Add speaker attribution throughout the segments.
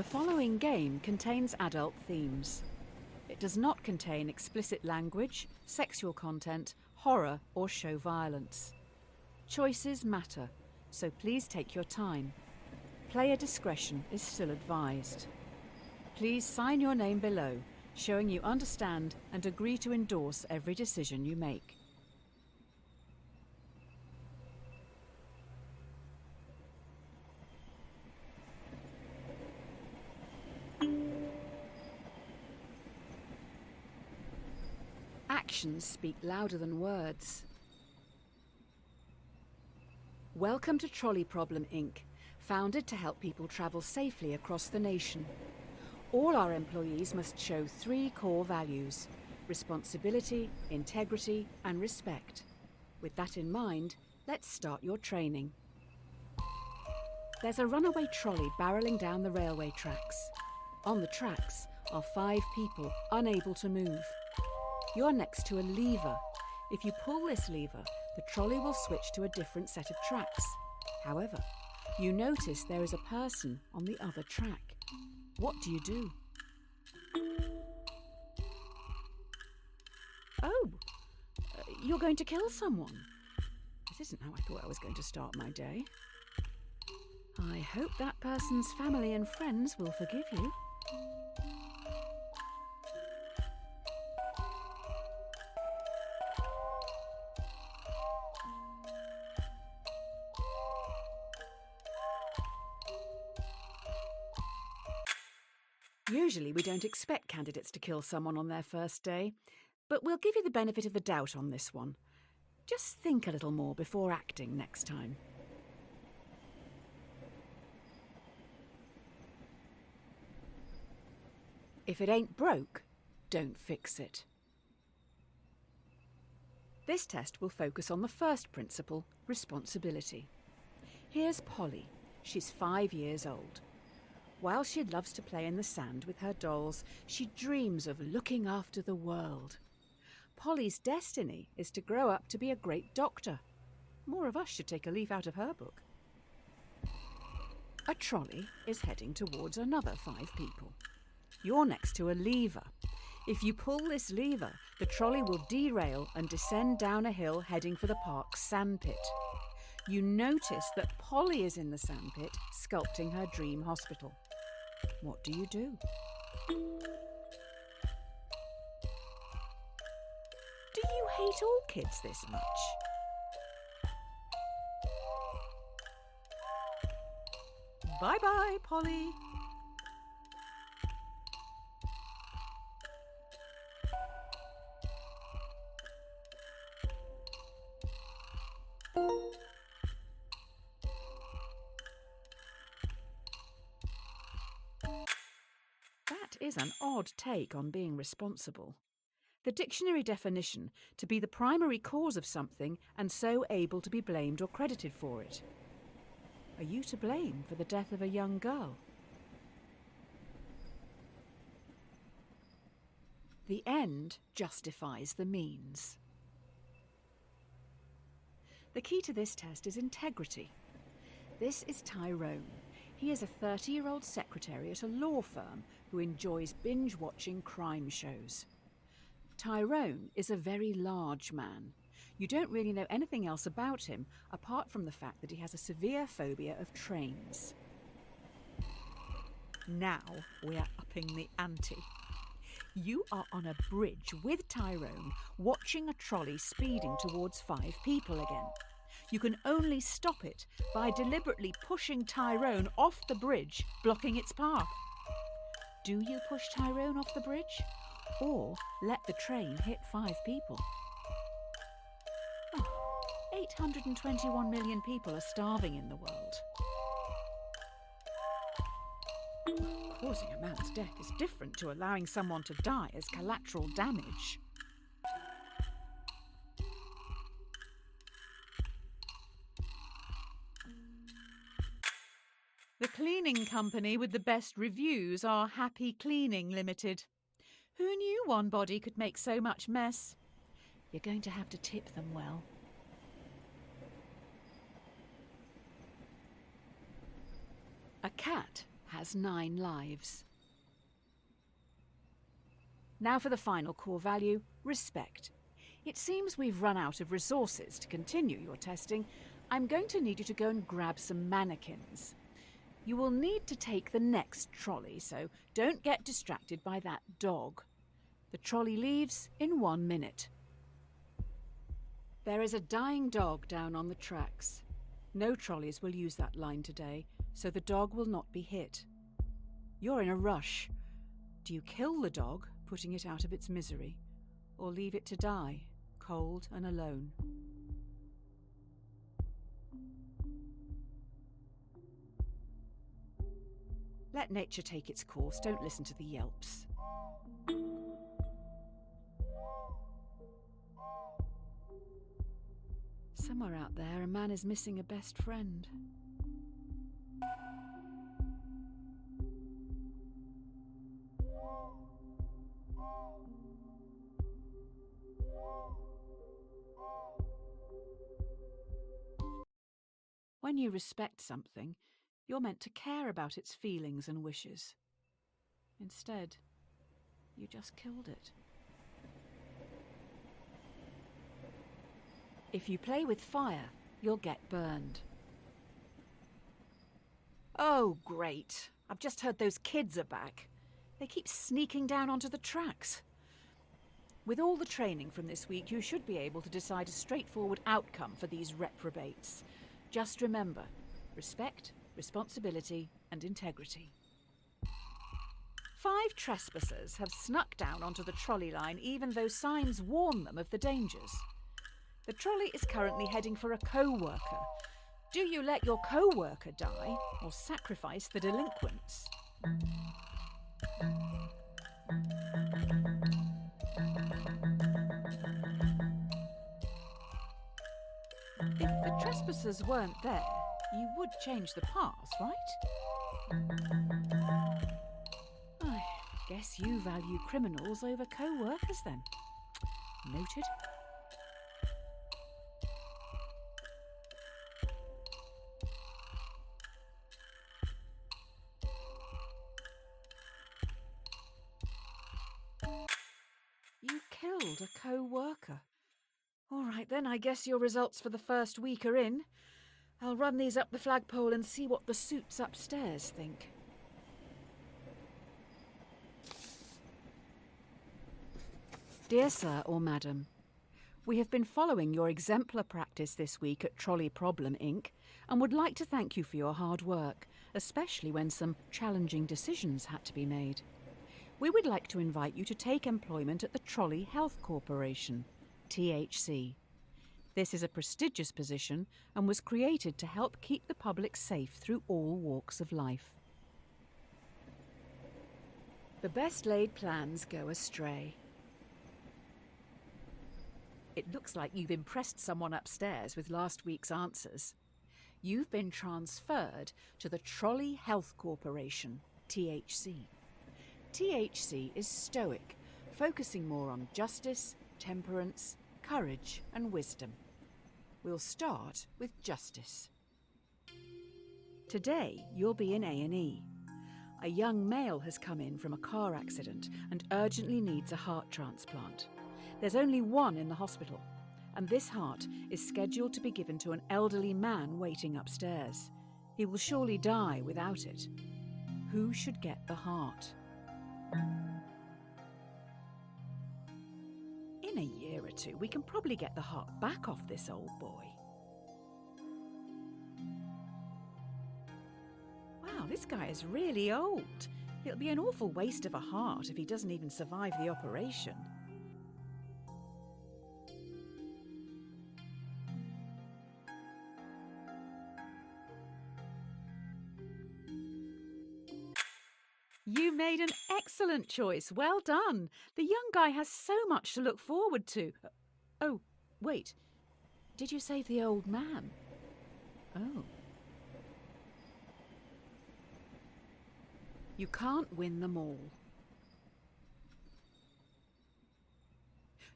Speaker 1: The following game contains adult themes. It does not contain explicit language, sexual content, horror, or show violence. Choices matter, so please take your time. Player discretion is still advised. Please sign your name below, showing you understand and agree to endorse every decision you make. Actions speak louder than words. Welcome to Trolley Problem Inc., founded to help people travel safely across the nation. All our employees must show 3 core values: responsibility, integrity, and respect. With that in mind, let's start your training. There's a runaway trolley barreling down the railway tracks. On the tracks are 5 people unable to move. You're next to a lever. If you pull this lever, the trolley will switch to a different set of tracks. However, you notice there is a person on the other track. What do you do? Oh, you're going to kill someone. This isn't how I thought I was going to start my day. I hope that person's family and friends will forgive you. Usually we don't expect candidates to kill someone on their first day, but we'll give you the benefit of the doubt on this one. Just think a little more before acting next time. If it ain't broke, don't fix it. This test will focus on the first principle, responsibility. Here's Polly. She's 5 years old. While she loves to play in the sand with her dolls, she dreams of looking after the world. Polly's destiny is to grow up to be a great doctor. More of us should take a leaf out of her book. A trolley is heading towards another 5 people. You're next to a lever. If you pull this lever, the trolley will derail and descend down a hill heading for the park's sandpit. You notice that Polly is in the sandpit, sculpting her dream hospital. What do you do? Do you hate all kids this much? Bye-bye, Polly. That is an odd take on being responsible. The dictionary definition: to be the primary cause of something and so able to be blamed or credited for it. Are you to blame for the death of a young girl? The end justifies the means. The key to this test is integrity. This is Tyrone. He is a 30-year-old secretary at a law firm who enjoys binge-watching crime shows. Tyrone is a very large man. You don't really know anything else about him apart from the fact that he has a severe phobia of trains. Now we are upping the ante. You are on a bridge with Tyrone, watching a trolley speeding towards 5 people again. You can only stop it by deliberately pushing Tyrone off the bridge, blocking its path. Do you push Tyrone off the bridge, or let the train hit 5 people? 821 million people are starving in the world. Causing a man's death is different to allowing someone to die as collateral damage. The cleaning company with the best reviews are Happy Cleaning Limited. Who knew one body could make so much mess? You're going to have to tip them well. A cat has 9 lives. Now for the final core value, respect. It seems we've run out of resources to continue your testing. I'm going to need you to go and grab some mannequins. You will need to take the next trolley, so don't get distracted by that dog. The trolley leaves in 1 minute. There is a dying dog down on the tracks. No trolleys will use that line today, so the dog will not be hit. You're in a rush. Do you kill the dog, putting it out of its misery, or leave it to die, cold and alone? Let nature take its course. Don't listen to the yelps. Somewhere out there, a man is missing a best friend. When you respect something, you're meant to care about its feelings and wishes. Instead, you just killed it. If you play with fire, you'll get burned. Oh, great. I've just heard those kids are back. They keep sneaking down onto the tracks. With all the training from this week, you should be able to decide a straightforward outcome for these reprobates. Just remember, respect, responsibility, and integrity. 5 trespassers have snuck down onto the trolley line even though signs warn them of the dangers. The trolley is currently heading for a co-worker. Do you let your co-worker die or sacrifice the delinquents? If the trespassers weren't there, you would change the path, right? I guess you value criminals over co-workers then. Noted. You killed a co-worker. All right then, I guess your results for the first week are in. I'll run these up the flagpole and see what the suits upstairs think. Dear Sir or Madam, we have been following your exemplar practice this week at Trolley Problem Inc. and would like to thank you for your hard work, especially when some challenging decisions had to be made. We would like to invite you to take employment at the Trolley Health Corporation, THC. This is a prestigious position and was created to help keep the public safe through all walks of life. The best laid plans go astray. It looks like you've impressed someone upstairs with last week's answers. You've been transferred to the Trolley Health Corporation, THC. THC is stoic, focusing more on justice, temperance, courage and wisdom. We'll start with justice. Today, you'll be in A&E. A young male has come in from a car accident and urgently needs a heart transplant. There's only one in the hospital, and this heart is scheduled to be given to an elderly man waiting upstairs. He will surely die without it. Who should get the heart? In a year or 2, we can probably get the heart back off this old boy. Wow, this guy is really old. It'll be an awful waste of a heart if he doesn't even survive the operation. You made an excellent choice. Well done. The young guy has so much to look forward to. Oh, wait. Did you save the old man? Oh. You can't win them all.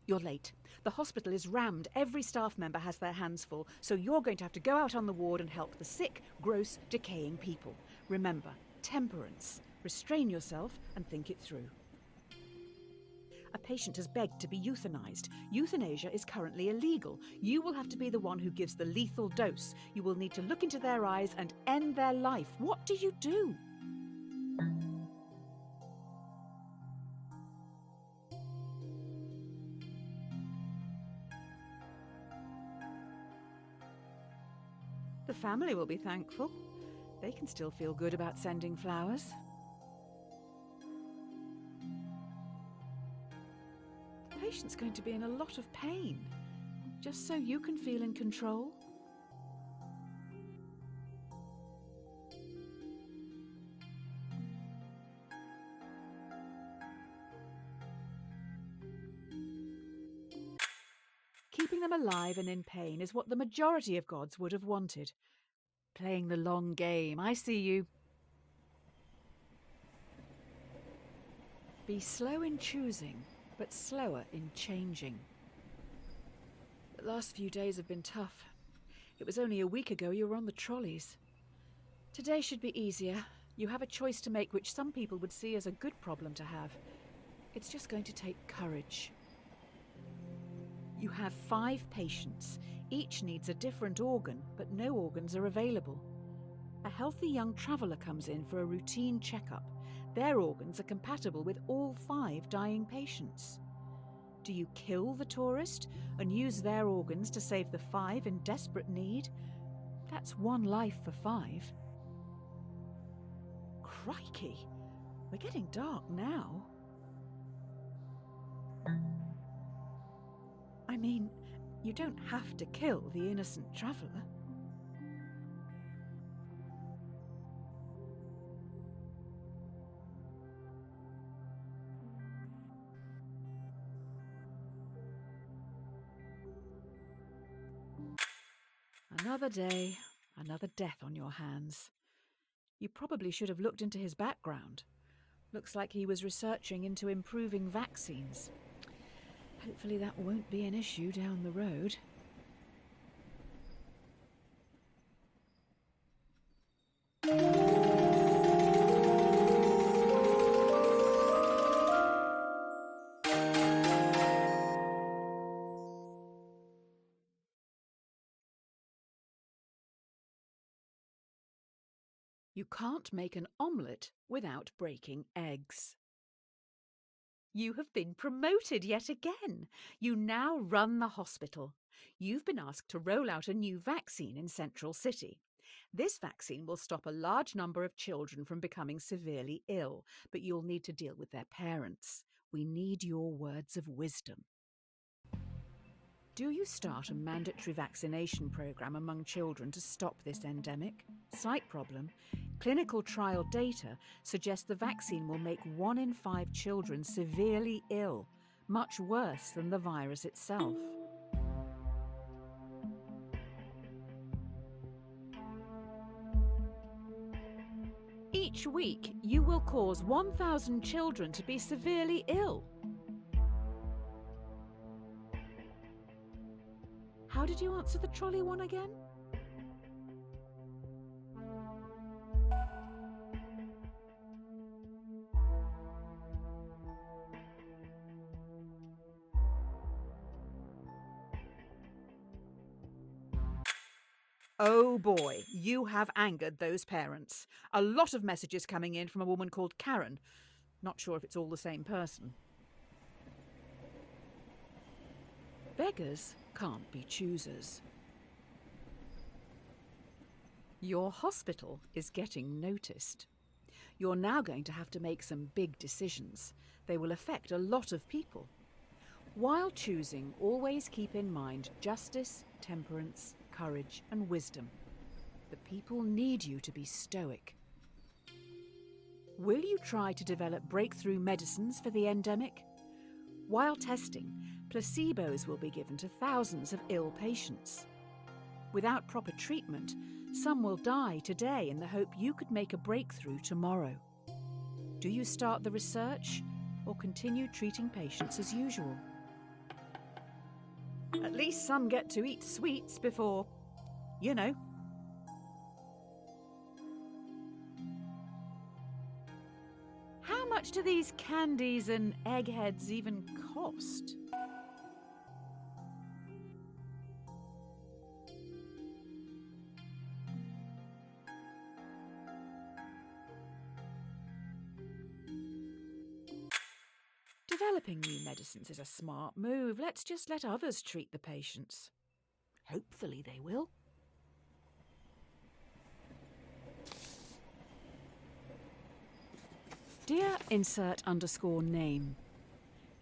Speaker 1: You're late. The hospital is rammed. Every staff member has their hands full, so you're going to have to go out on the ward and help the sick, gross, decaying people. Remember, temperance. Restrain yourself and think it through. A patient has begged to be euthanized. Euthanasia is currently illegal. You will have to be the one who gives the lethal dose. You will need to look into their eyes and end their life. What do you do? The family will be thankful. They can still feel good about sending flowers. The patient's going to be in a lot of pain, just so you can feel in control. Keeping them alive and in pain is what the majority of gods would have wanted. Playing the long game, I see you. Be slow in choosing, but slower in changing. The last few days have been tough. It was only a week ago you were on the trolleys. Today should be easier. You have a choice to make which some people would see as a good problem to have. It's just going to take courage. You have 5 patients. Each needs a different organ, but no organs are available. A healthy young traveller comes in for a routine checkup. Their organs are compatible with all 5 dying patients. Do you kill the tourist and use their organs to save the 5 in desperate need? That's 1 life for 5. Crikey, we're getting dark now. I mean, you don't have to kill the innocent traveller. Another day, another death on your hands. You probably should have looked into his background. Looks like he was researching into improving vaccines. Hopefully that won't be an issue down the road. You can't make an omelette without breaking eggs. You have been promoted yet again. You now run the hospital. You've been asked to roll out a new vaccine in Central City. This vaccine will stop a large number of children from becoming severely ill, but you'll need to deal with their parents. We need your words of wisdom. Do you start a mandatory vaccination program among children to stop this endemic? Slight problem. Clinical trial data suggest the vaccine will make 1 in 5 children severely ill, much worse than the virus itself. Each week, you will cause 1,000 children to be severely ill. How did you answer the trolley one again? Oh boy, you have angered those parents. A lot of messages coming in from a woman called Karen. Not sure if it's all the same person. Beggars can't be choosers. Your hospital is getting noticed. You're now going to have to make some big decisions. They will affect a lot of people. While choosing, always keep in mind justice, temperance, courage, and wisdom. The people need you to be stoic. Will you try to develop breakthrough medicines for the endemic? While testing, placebos will be given to thousands of ill patients. Without proper treatment, some will die today in the hope you could make a breakthrough tomorrow. Do you start the research or continue treating patients as usual? At least some get to eat sweets before, you know. do these candies and eggheads even cost? Developing new medicines is a smart move. Let's just let others treat the patients. Hopefully they will. Dear insert_name.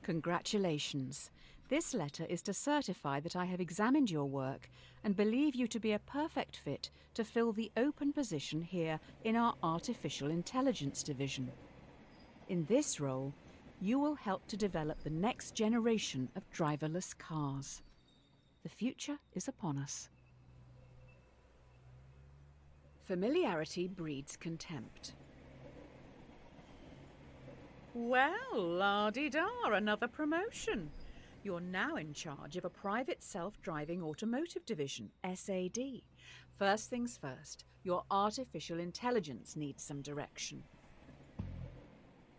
Speaker 1: Congratulations. This letter is to certify that I have examined your work and believe you to be a perfect fit to fill the open position here in our Artificial Intelligence Division. In this role, you will help to develop the next generation of driverless cars. The future is upon us. Familiarity breeds contempt. Well, la-di-da, another promotion. You're now in charge of a private self-driving automotive division, SAD. First things first, your artificial intelligence needs some direction.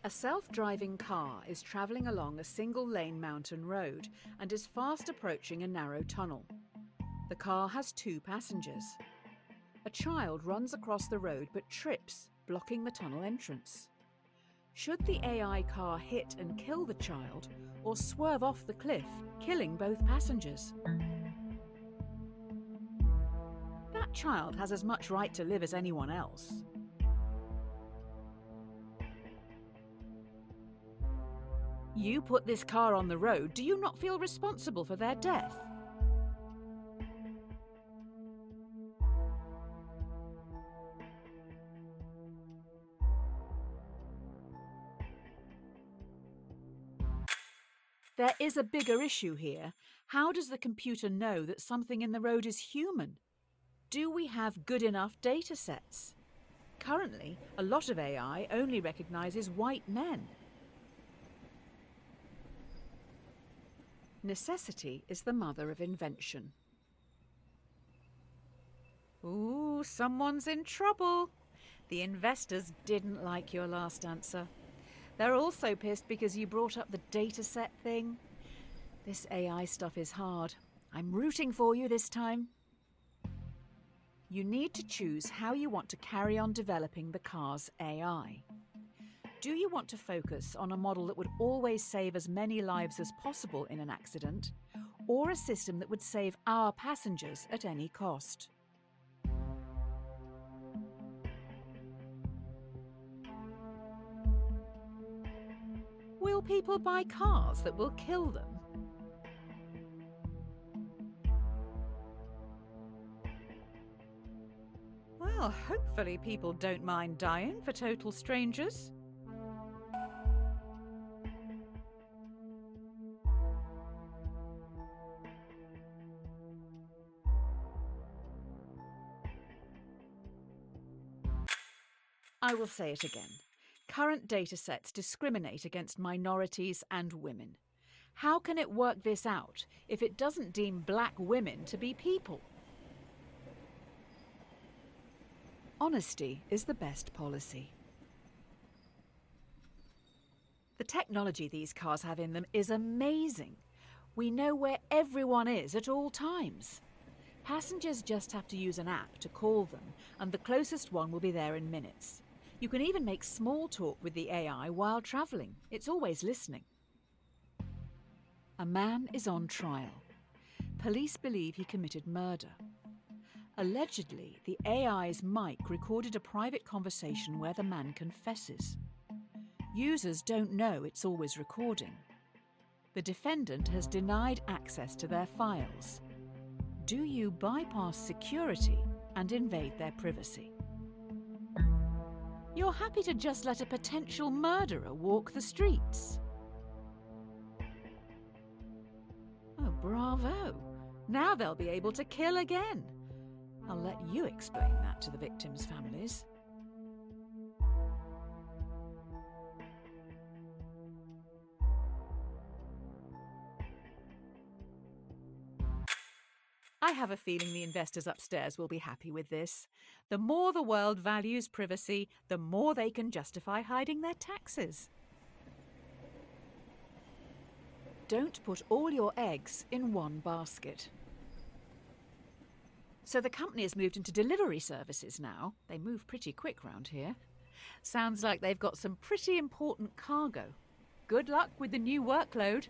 Speaker 1: A self-driving car is travelling along a single-lane mountain road and is fast approaching a narrow tunnel. The car has 2 passengers. A child runs across the road but trips, blocking the tunnel entrance. Should the AI car hit and kill the child, or swerve off the cliff, killing both passengers? That child has as much right to live as anyone else. You put this car on the road, do you not feel responsible for their death? There is a bigger issue here. How does the computer know that something in the road is human? Do we have good enough data sets? Currently, a lot of AI only recognises white men. Necessity is the mother of invention. Ooh, someone's in trouble. The investors didn't like your last answer. They're also pissed because you brought up the dataset thing. This AI stuff is hard. I'm rooting for you this time. You need to choose how you want to carry on developing the car's AI. Do you want to focus on a model that would always save as many lives as possible in an accident, or a system that would save our passengers at any cost? Will people buy cars that will kill them? Well, hopefully people don't mind dying for total strangers. I will say it again. Current datasets discriminate against minorities and women. How can it work this out if it doesn't deem black women to be people? Honesty is the best policy. The technology these cars have in them is amazing. We know where everyone is at all times. Passengers just have to use an app to call them, and the closest one will be there in minutes. You can even make small talk with the AI while travelling. It's always listening. A man is on trial. Police believe he committed murder. Allegedly, the AI's mic recorded a private conversation where the man confesses. Users don't know it's always recording. The defendant has denied access to their files. Do you bypass security and invade their privacy? You're happy to just let a potential murderer walk the streets? Oh, bravo. Now they'll be able to kill again. I'll let you explain that to the victims' families. I have a feeling the investors upstairs will be happy with this. The more the world values privacy, the more they can justify hiding their taxes. Don't put all your eggs in one basket. So the company has moved into delivery services now. They move pretty quick round here. Sounds like they've got some pretty important cargo. Good luck with the new workload.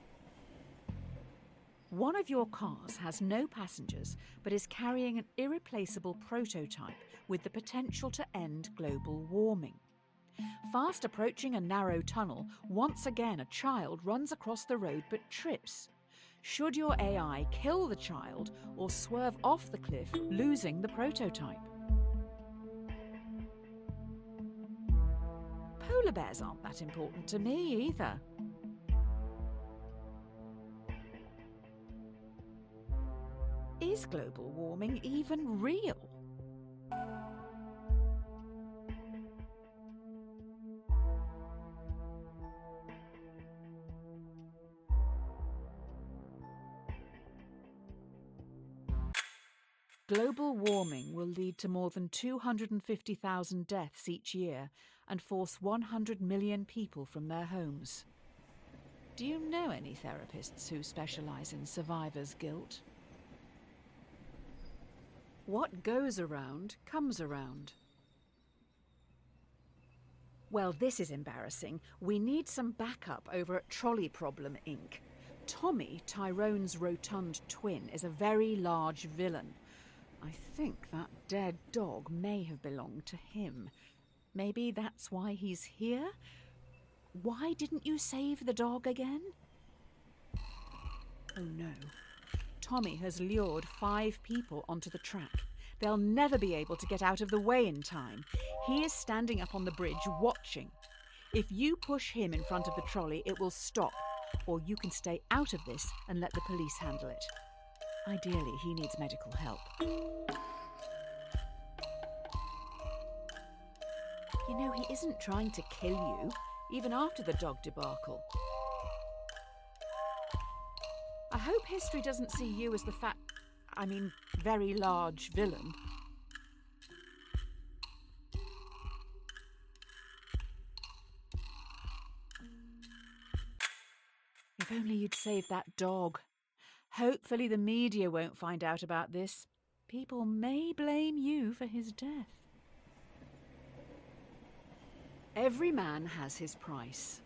Speaker 1: One of your cars has no passengers, but is carrying an irreplaceable prototype with the potential to end global warming. Fast approaching a narrow tunnel, once again a child runs across the road but trips. Should your AI kill the child or swerve off the cliff, losing the prototype? Polar bears aren't that important to me either. Is global warming even real? Global warming will lead to more than 250,000 deaths each year and force 100 million people from their homes. Do you know any therapists who specialise in survivor's guilt? What goes around comes around. Well, this is embarrassing. We need some backup over at Trolley Problem Inc. Tommy, Tyrone's rotund twin, is a very large villain. I think that dead dog may have belonged to him. Maybe that's why he's here? Why didn't you save the dog again? Oh no. Tommy has lured 5 people onto the track. They'll never be able to get out of the way in time. He is standing up on the bridge watching. If you push him in front of the trolley, it will stop. Or you can stay out of this and let the police handle it. Ideally, he needs medical help. You know, he isn't trying to kill you, even after the dog debacle. I hope history doesn't see you as the very large villain. If only you'd saved that dog. Hopefully the media won't find out about this. People may blame you for his death. Every man has his price.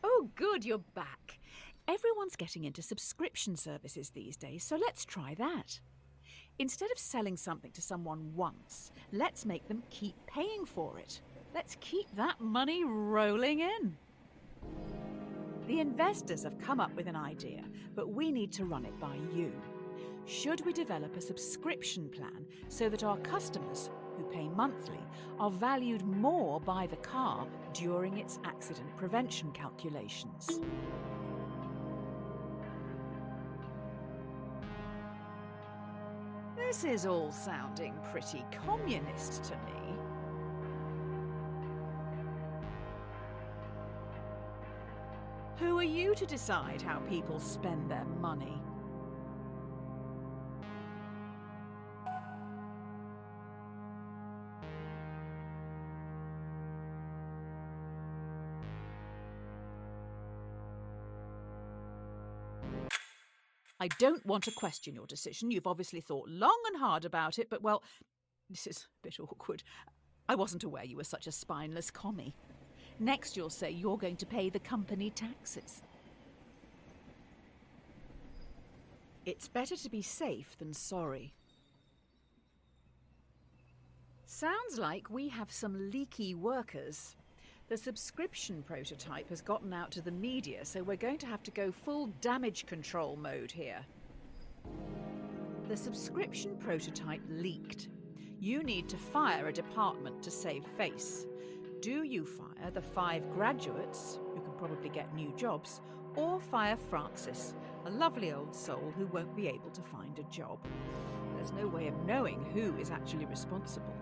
Speaker 1: Oh, good, you're back. Everyone's getting into subscription services these days, so let's try that. Instead of selling something to someone once, let's make them keep paying for it. Let's keep that money rolling in. The investors have come up with an idea, but we need to run it by you. Should we develop a subscription plan so that our customers, who pay monthly, are valued more by the car during its accident prevention calculations? This is all sounding pretty communist to me. Who are you to decide how people spend their money? I don't want to question your decision. You've obviously thought long and hard about it, but, well, this is a bit awkward. I wasn't aware you were such a spineless commie. Next you'll say you're going to pay the company taxes. It's better to be safe than sorry. Sounds like we have some leaky workers. The subscription prototype has gotten out to the media, so we're going to have to go full damage control mode here. The subscription prototype leaked. You need to fire a department to save face. Do you fire the 5 graduates, who can probably get new jobs, or fire Francis, a lovely old soul who won't be able to find a job? There's no way of knowing who is actually responsible.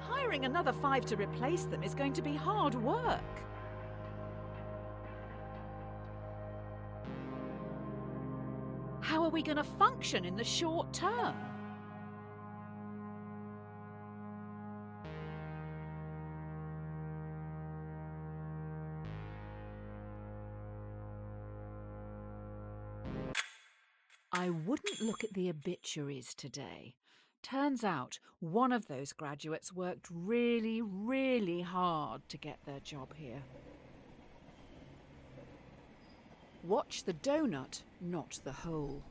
Speaker 1: Hiring another 5 to replace them is going to be hard work. How are we going to function in the short term? I wouldn't look at the obituaries today. Turns out one of those graduates worked really, really hard to get their job here. Watch the donut, not the hole.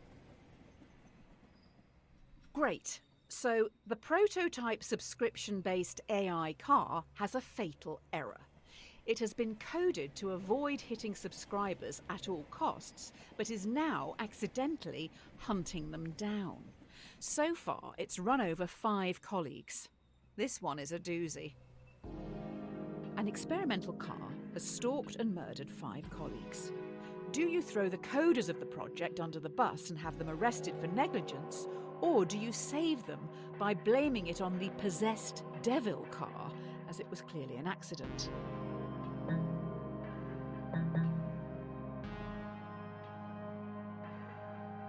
Speaker 1: Great. So the prototype subscription-based AI car has a fatal error. It has been coded to avoid hitting subscribers at all costs, but is now accidentally hunting them down. So far, it's run over 5 colleagues. This one is a doozy. An experimental car has stalked and murdered 5 colleagues. Do you throw the coders of the project under the bus and have them arrested for negligence, or do you save them by blaming it on the possessed devil car, as it was clearly an accident?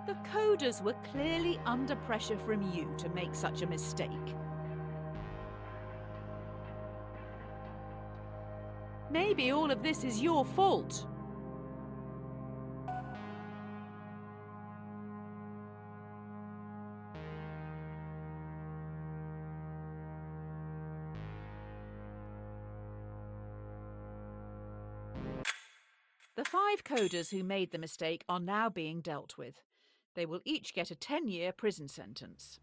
Speaker 1: The coders were clearly under pressure from you to make such a mistake. Maybe all of this is your fault. The 5 coders who made the mistake are now being dealt with. They will each get a 10-year prison sentence.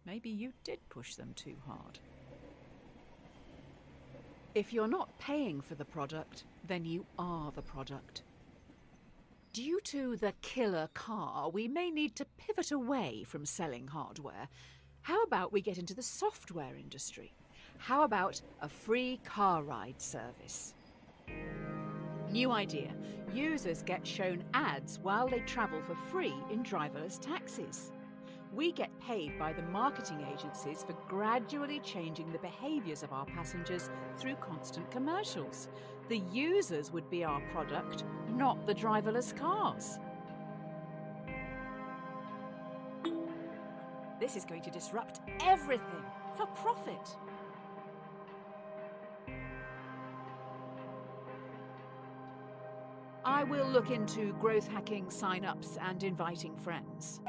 Speaker 1: Maybe you did push them too hard. If you're not paying for the product, then you are the product. Due to the killer car, we may need to pivot away from selling hardware. How about we get into the software industry? How about a free car ride service? New idea. Users get shown ads while they travel for free in driverless taxis. We get paid by the marketing agencies for gradually changing the behaviours of our passengers through constant commercials. The users would be our product, not the driverless cars. This is going to disrupt everything for profit. I will look into growth hacking sign-ups and inviting friends.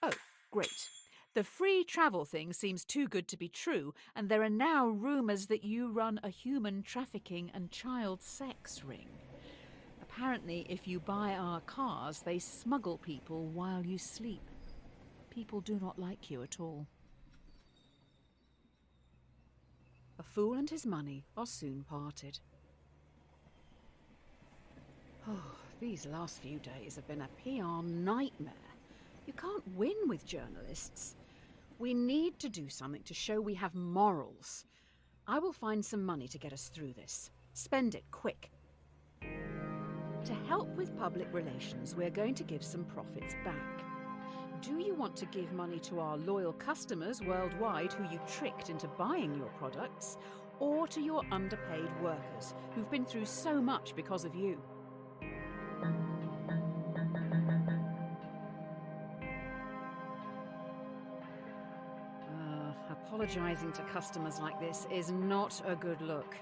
Speaker 1: Oh, great. The free travel thing seems too good to be true, and there are now rumours that you run a human trafficking and child sex ring. Apparently, if you buy our cars, they smuggle people while you sleep. People do not like you at all. A fool and his money are soon parted. Oh, these last few days have been a PR nightmare. You can't win with journalists. We need to do something to show we have morals. I will find some money to get us through this. Spend it quick. To help with public relations, we're going to give some profits back. Do you want to give money to our loyal customers worldwide who you tricked into buying your products, or to your underpaid workers who've been through so much because of you? Apologising to customers like this is not a good look.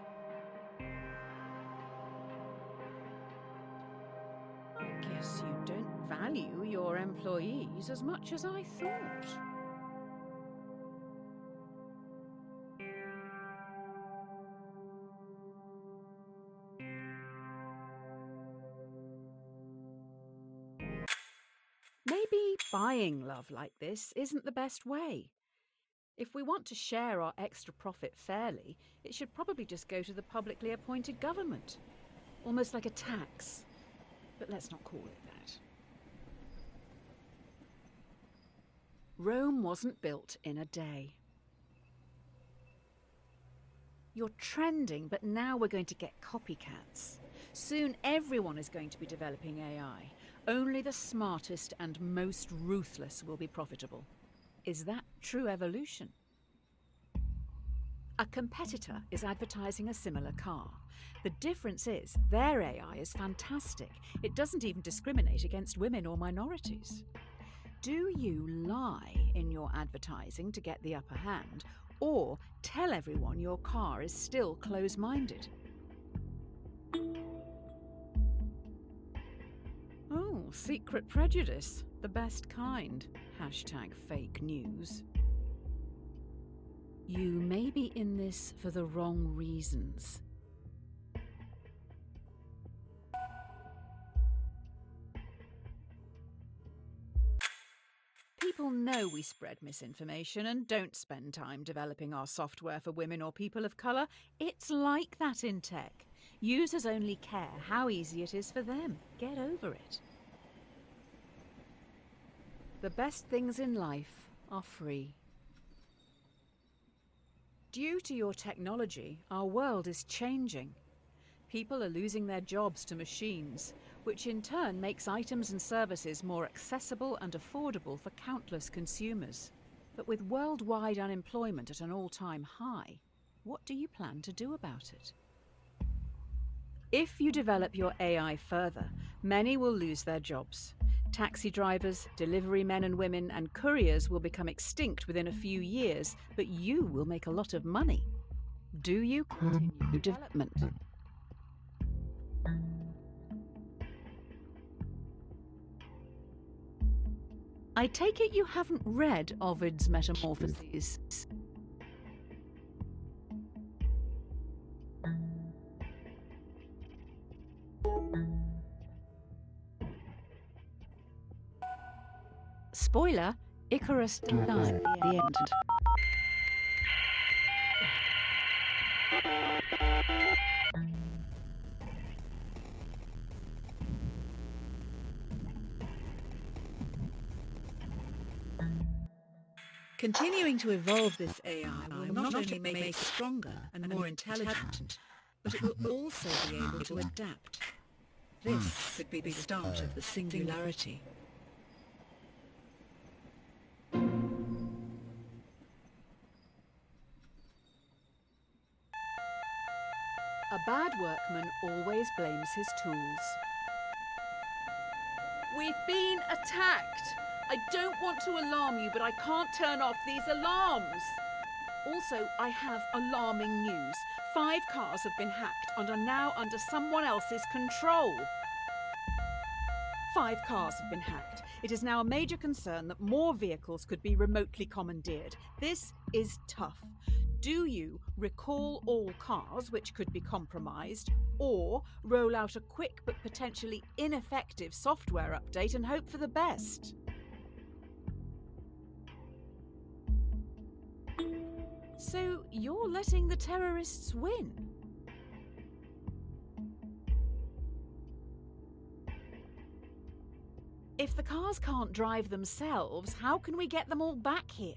Speaker 1: I guess you don't value your employees as much as I thought. Maybe buying love like this isn't the best way. If we want to share our extra profit fairly, it should probably just go to the publicly appointed government. Almost like a tax. But let's not call it that. Rome wasn't built in a day. You're trending, but now we're going to get copycats. Soon everyone is going to be developing AI. Only the smartest and most ruthless will be profitable. Is that true evolution? A competitor is advertising a similar car. The difference is their AI is fantastic. It doesn't even discriminate against women or minorities. Do you lie in your advertising to get the upper hand, or tell everyone your car is still close-minded? Oh, secret prejudice, the best kind. Hashtag fake news. You may be in this for the wrong reasons. People know we spread misinformation and don't spend time developing our software for women or people of colour. It's like that in tech. Users only care how easy it is for them. Get over it. The best things in life are free. Due to your technology, our world is changing. People are losing their jobs to machines, which in turn makes items and services more accessible and affordable for countless consumers. But with worldwide unemployment at an all-time high, what do you plan to do about it? If you develop your AI further, many will lose their jobs. Taxi drivers, delivery men and women, and couriers will become extinct within a few years, but you will make a lot of money. Do you continue development? I take it you haven't read Ovid's Metamorphoses. Spoiler, Icarus died at the end. Continuing to evolve this AI will not only make it stronger and more intelligent, but it will also be able to adapt. This could be the start of the singularity. A bad workman always blames his tools. We've been attacked! I don't want to alarm you, but I can't turn off these alarms! Also, I have alarming news. 5 cars have been hacked and are now under someone else's control. 5 cars have been hacked. It is now a major concern that more vehicles could be remotely commandeered. This is tough. Do you recall all cars which could be compromised, or roll out a quick but potentially ineffective software update and hope for the best? So you're letting the terrorists win? If the cars can't drive themselves, how can we get them all back here?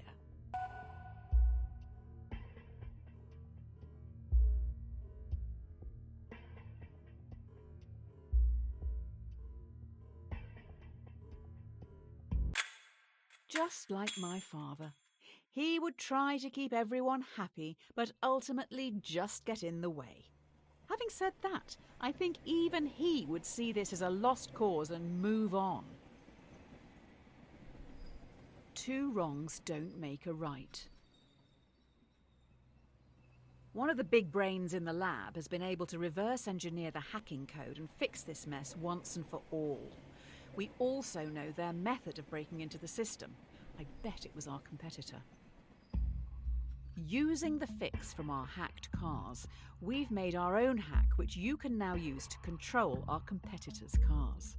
Speaker 1: Just like my father. He would try to keep everyone happy, but ultimately just get in the way. Having said that, I think even he would see this as a lost cause and move on. 2 wrongs don't make a right. One of the big brains in the lab has been able to reverse engineer the hacking code and fix this mess once and for all. We also know their method of breaking into the system. I bet it was our competitor. Using the fix from our hacked cars, we've made our own hack which you can now use to control our competitors' cars.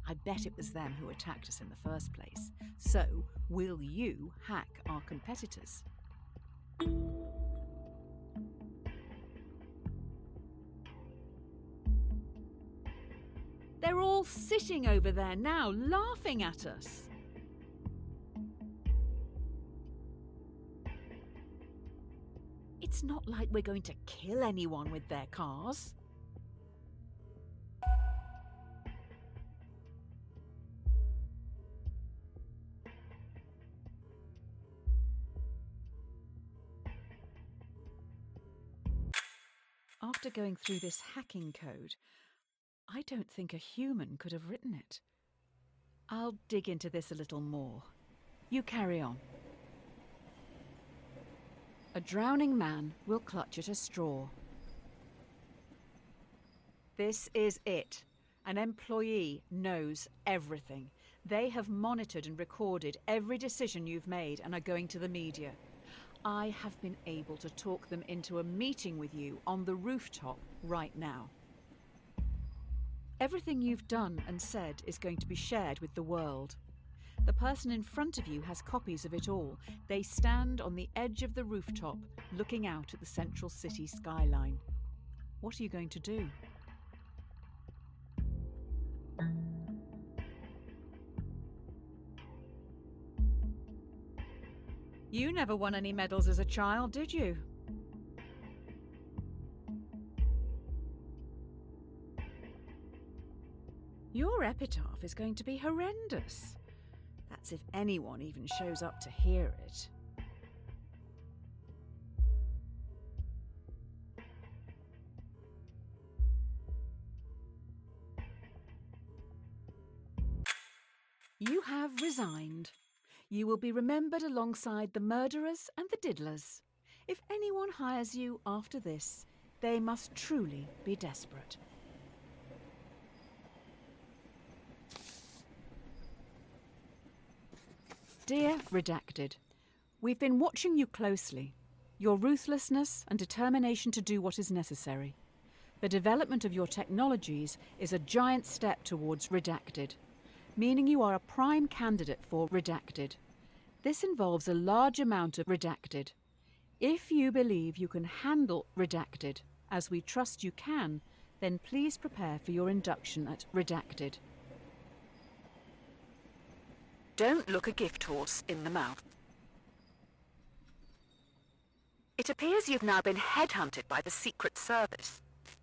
Speaker 1: I bet it was them who attacked us in the first place. So, will you hack our competitors? They're all sitting over there now, laughing at us. It's not like we're going to kill anyone with their cars. After going through this hacking code, I don't think a human could have written it. I'll dig into this a little more. You carry on. A drowning man will clutch at a straw. This is it. An employee knows everything. They have monitored and recorded every decision you've made and are going to the media. I have been able to talk them into a meeting with you on the rooftop right now. Everything you've done and said is going to be shared with the world. The person in front of you has copies of it all. They stand on the edge of the rooftop, looking out at the central city skyline. What are you going to do? You never won any medals as a child, did you? Your epitaph is going to be horrendous. That's if anyone even shows up to hear it. You have resigned. You will be remembered alongside the murderers and the diddlers. If anyone hires you after this, they must truly be desperate. Dear Redacted, we've been watching you closely. Your ruthlessness and determination to do what is necessary. The development of your technologies is a giant step towards Redacted, meaning you are a prime candidate for Redacted. This involves a large amount of Redacted. If you believe you can handle Redacted, as we trust you can, then please prepare for your induction at Redacted.
Speaker 2: Don't look a gift horse in the mouth. It appears you've now been headhunted by the Secret Service.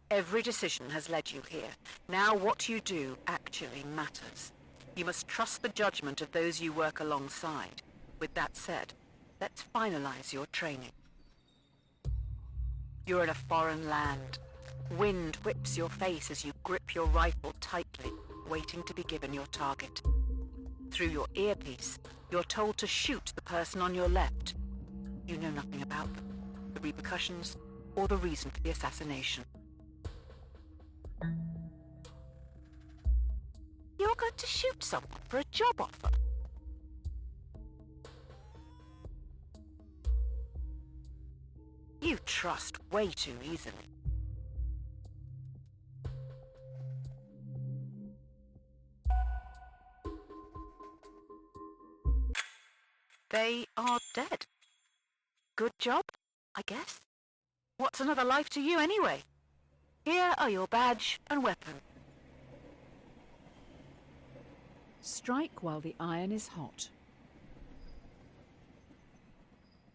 Speaker 2: Every decision has led you here. Now what you do actually matters. You must trust the judgment of those you work alongside. With that said, let's finalize your training. You're in a foreign land. Wind whips your face as you grip your rifle tightly, waiting to be given your target. Through your earpiece, you're told to shoot the person on your left. You know nothing about them, the repercussions, or the reason for the assassination. You're going to shoot someone for a job offer. You trust way too easily. They are dead. Good job, I guess. What's another life to you anyway? Here are your badge and weapon.
Speaker 1: Strike while the iron is hot.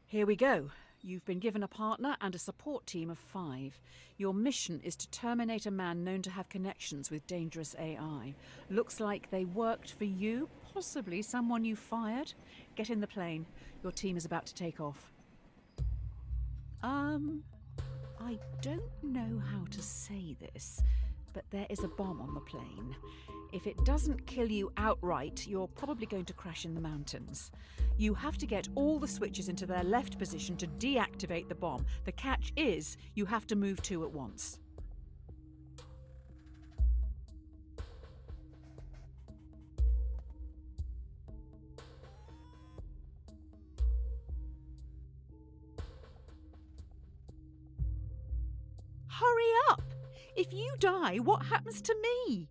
Speaker 1: Here we go. You've been given a partner and a support team of 5. Your mission is to terminate a man known to have connections with dangerous AI. Looks like they worked for you, possibly someone you fired. Get in the plane. Your team is about to take off. I don't know how to say this, but there is a bomb on the plane. If it doesn't kill you outright, you're probably going to crash in the mountains. You have to get all the switches into their left position to deactivate the bomb. The catch is, you have to move 2 at once. Hurry up! If you die, what happens to me?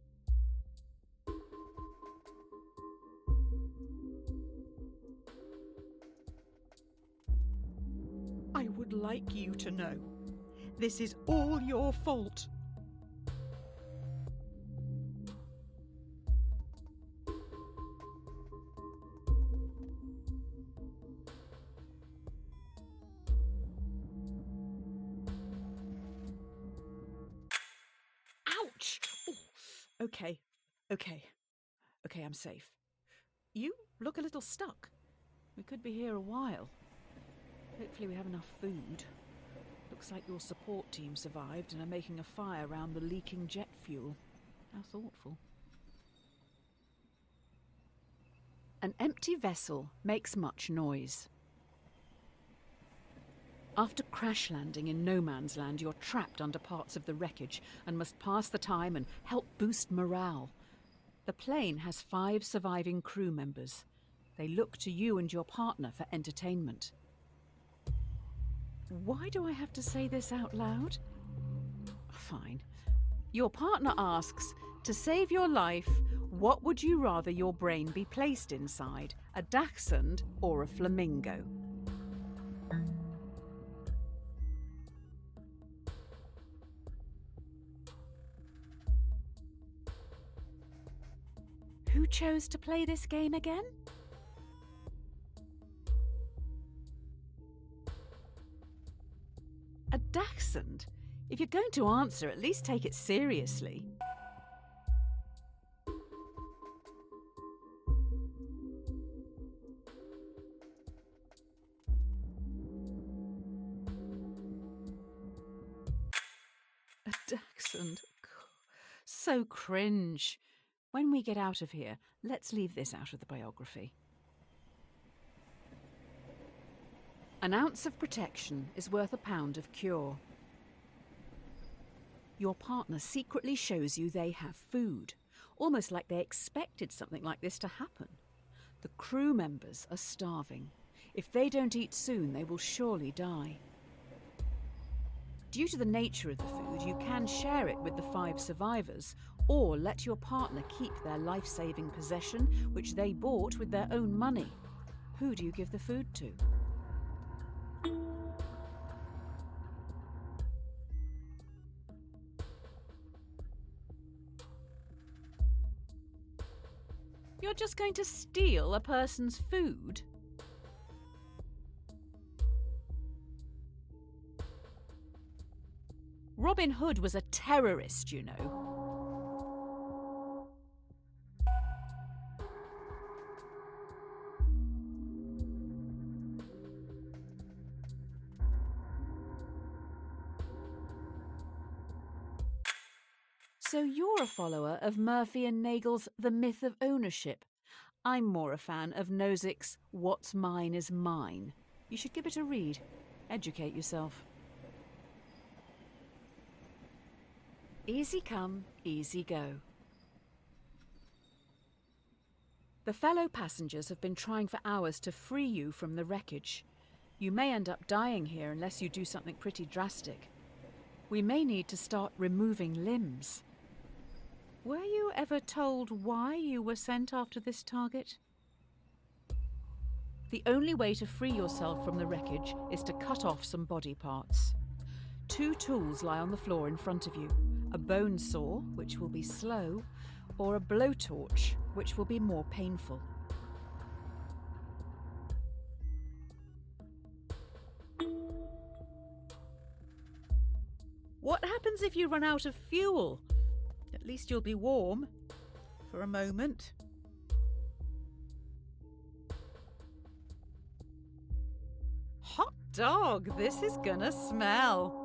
Speaker 1: I would like you to know, this is all your fault. Ouch! Oh, okay, I'm safe. You look a little stuck. We could be here a while. Hopefully we have enough food. Looks like your support team survived and are making a fire around the leaking jet fuel. How thoughtful. An empty vessel makes much noise. After crash landing in no man's land, you're trapped under parts of the wreckage and must pass the time and help boost morale. The plane has 5 surviving crew members. They look to you and your partner for entertainment. Why do I have to say this out loud? Fine. Your partner asks, to save your life, what would you rather your brain be placed inside, a dachshund or a flamingo? Who chose to play this game again? A dachshund? If you're going to answer, at least take it seriously. A dachshund? So cringe. When we get out of here, let's leave this out of the biography. An ounce of protection is worth a pound of cure. Your partner secretly shows you they have food, almost like they expected something like this to happen. The crew members are starving. If they don't eat soon, they will surely die. Due to the nature of the food, you can share it with the 5 survivors, or let your partner keep their life-saving possession, which they bought with their own money. Who do you give the food to? You're just going to steal a person's food? Robin Hood was a terrorist, you know. So you're a follower of Murphy and Nagel's The Myth of Ownership. I'm more a fan of Nozick's What's Mine is Mine. You should give it a read. Educate yourself. Easy come, easy go. The fellow passengers have been trying for hours to free you from the wreckage. You may end up dying here unless you do something pretty drastic. We may need to start removing limbs. Were you ever told why you were sent after this target? The only way to free yourself from the wreckage is to cut off some body parts. 2 tools lie on the floor in front of you. A bone saw, which will be slow, or a blowtorch, which will be more painful. What happens if you run out of fuel? At least you'll be warm. For a moment. Hot dog, this is gonna smell.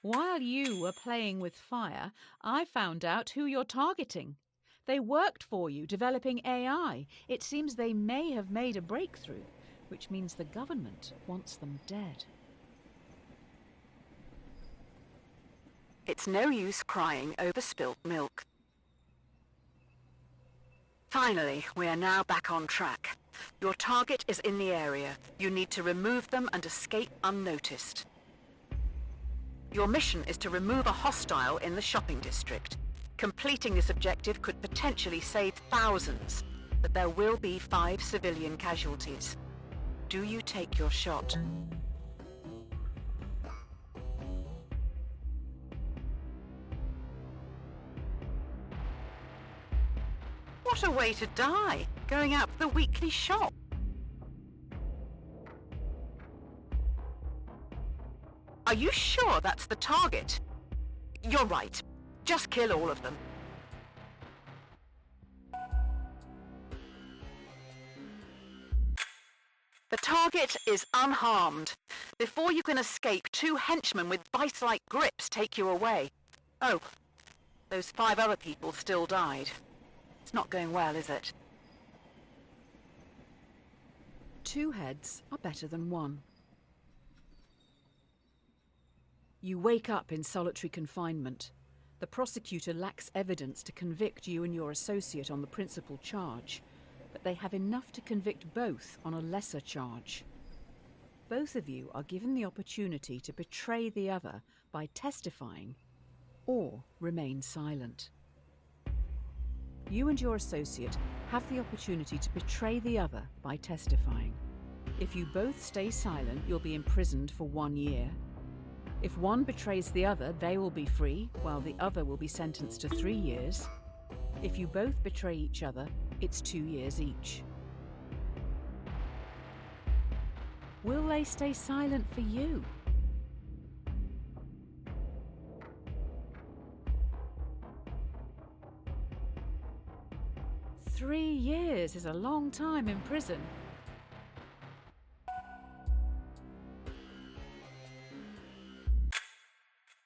Speaker 1: While you were playing with fire, I found out who you're targeting. They worked for you, developing AI. It seems they may have made a breakthrough, which means the government wants them dead.
Speaker 2: It's no use crying over spilt milk. Finally, we are now back on track. Your target is in the area. You need to remove them and escape unnoticed. Your mission is to remove a hostile in the shopping district. Completing this objective could potentially save thousands, but there will be 5 civilian casualties. Do you take your shot? What a way to die, going out for the weekly shop. Are you sure that's the target? You're right. Just kill all of them. The target is unharmed. Before you can escape, 2 henchmen with vice-like grips take you away. Oh, those 5 other people still died. It's not going well, is it?
Speaker 1: 2 heads are better than 1. You wake up in solitary confinement. The prosecutor lacks evidence to convict you and your associate on the principal charge, but they have enough to convict both on a lesser charge. Both of you are given the opportunity to betray the other by testifying or remain silent. You and your associate have the opportunity to betray the other by testifying. If you both stay silent, you'll be imprisoned for 1 year. If one betrays the other, they will be free, while the other will be sentenced to 3 years. If you both betray each other, it's 2 years each. Will they stay silent for you? "3 years is a long time in prison."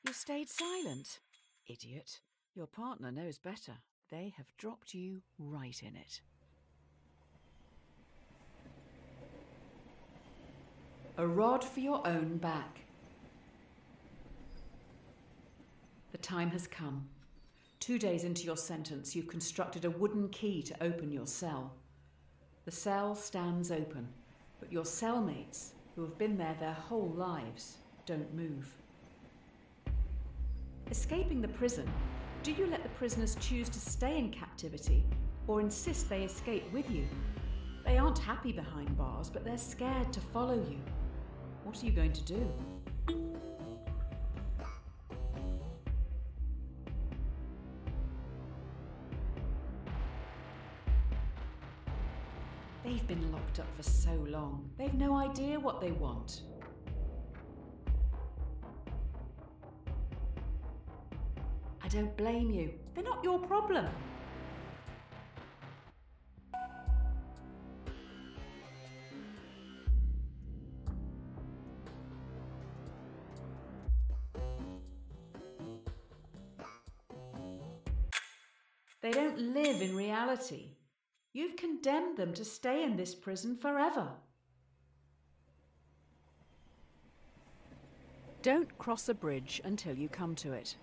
Speaker 1: You stayed silent. Idiot. Your partner knows better. They have dropped you right in it. A rod for your own back. The time has come. 2 days into your sentence, you've constructed a wooden key to open your cell. The cell stands open, but your cellmates, who have been there their whole lives, don't move. Escaping the prison, do you let the prisoners choose to stay in captivity or insist they escape with you? They aren't happy behind bars, but they're scared to follow you. What are you going to do? They've been locked up for so long. They've no idea what they want. I don't blame you. They're not your problem. They don't live in reality. You've condemned them to stay in this prison forever. Don't cross a bridge until you come to it.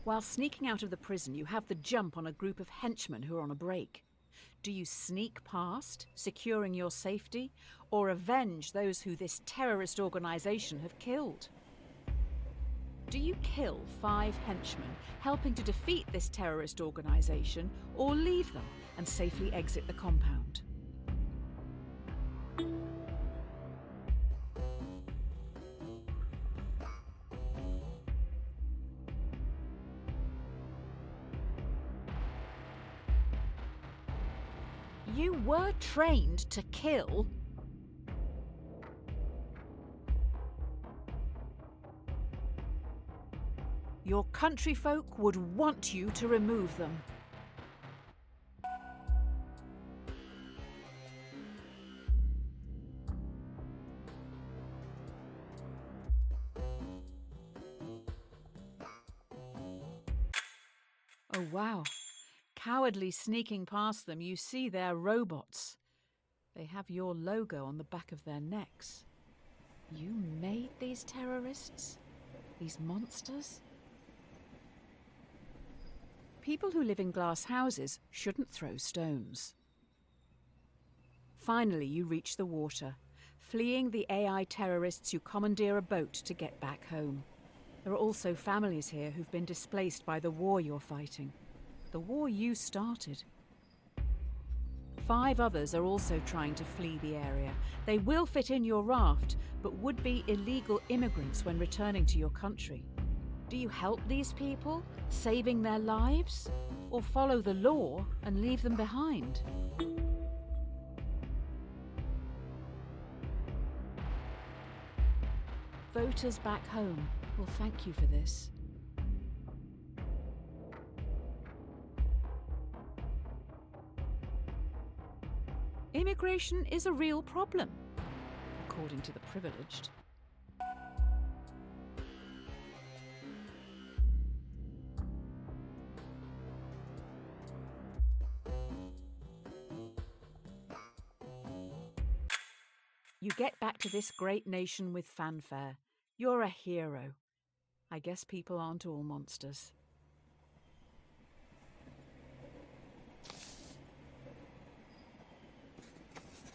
Speaker 1: While sneaking out of the prison, you have the jump on a group of henchmen who are on a break. Do you sneak past, securing your safety, or avenge those who this terrorist organisation have killed? Do you kill 5 henchmen, helping to defeat this terrorist organisation, or leave them and safely exit the compound? You were trained to kill. Your countryfolk would want you to remove them. Oh wow. Cowardly sneaking past them, you see they're robots. They have your logo on the back of their necks. You made these terrorists? These monsters? People who live in glass houses shouldn't throw stones. Finally, you reach the water. Fleeing the AI terrorists, you commandeer a boat to get back home. There are also families here who've been displaced by the war you're fighting. The war you started. 5 others are also trying to flee the area. They will fit in your raft, but would be illegal immigrants when returning to your country. Do you help these people, saving their lives? Or follow the law and leave them behind? Voters back home will thank you for this. Immigration is a real problem, according to the privileged. You get back to this great nation with fanfare. You're a hero. I guess people aren't all monsters.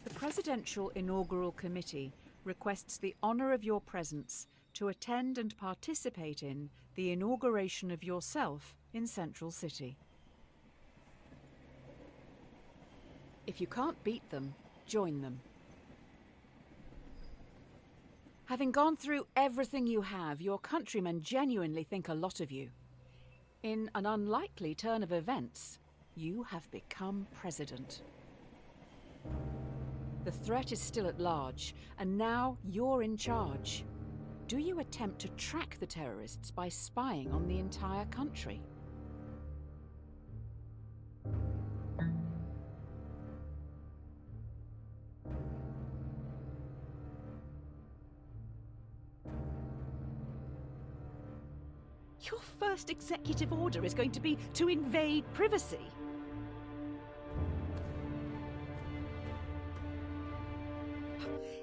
Speaker 1: The Presidential Inaugural Committee requests the honour of your presence to attend and participate in the inauguration of yourself in Central City. If you can't beat them, join them. Having gone through everything you have, your countrymen genuinely think a lot of you. In an unlikely turn of events, you have become president. The threat is still at large, and now you're in charge. Do you attempt to track the terrorists by spying on the entire country? Your first executive order is going to be to invade privacy.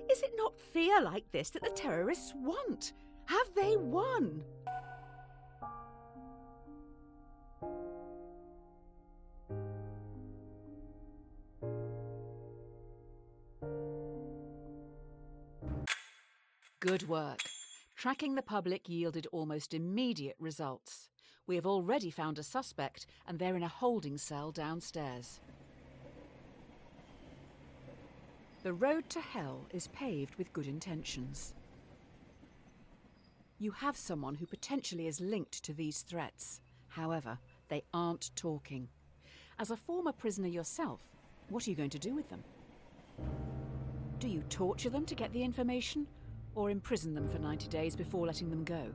Speaker 1: Is it not fear like this that the terrorists want? Have they won? Good work. Tracking the public yielded almost immediate results. We have already found a suspect, and they're in a holding cell downstairs. The road to hell is paved with good intentions. You have someone who potentially is linked to these threats. However, they aren't talking. As a former prisoner yourself, what are you going to do with them? Do you torture them to get the information, or imprison them for 90 days before letting them go?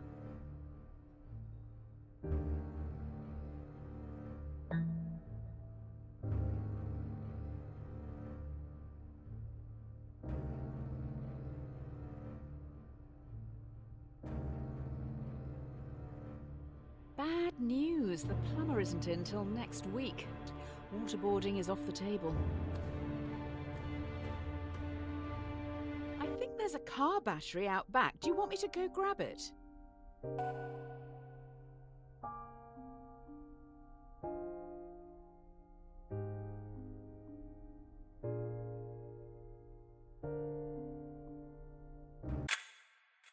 Speaker 1: Bad news. The plumber isn't in till next week. Waterboarding is off the table. I think there's a car battery out back. Do you want me to go grab it?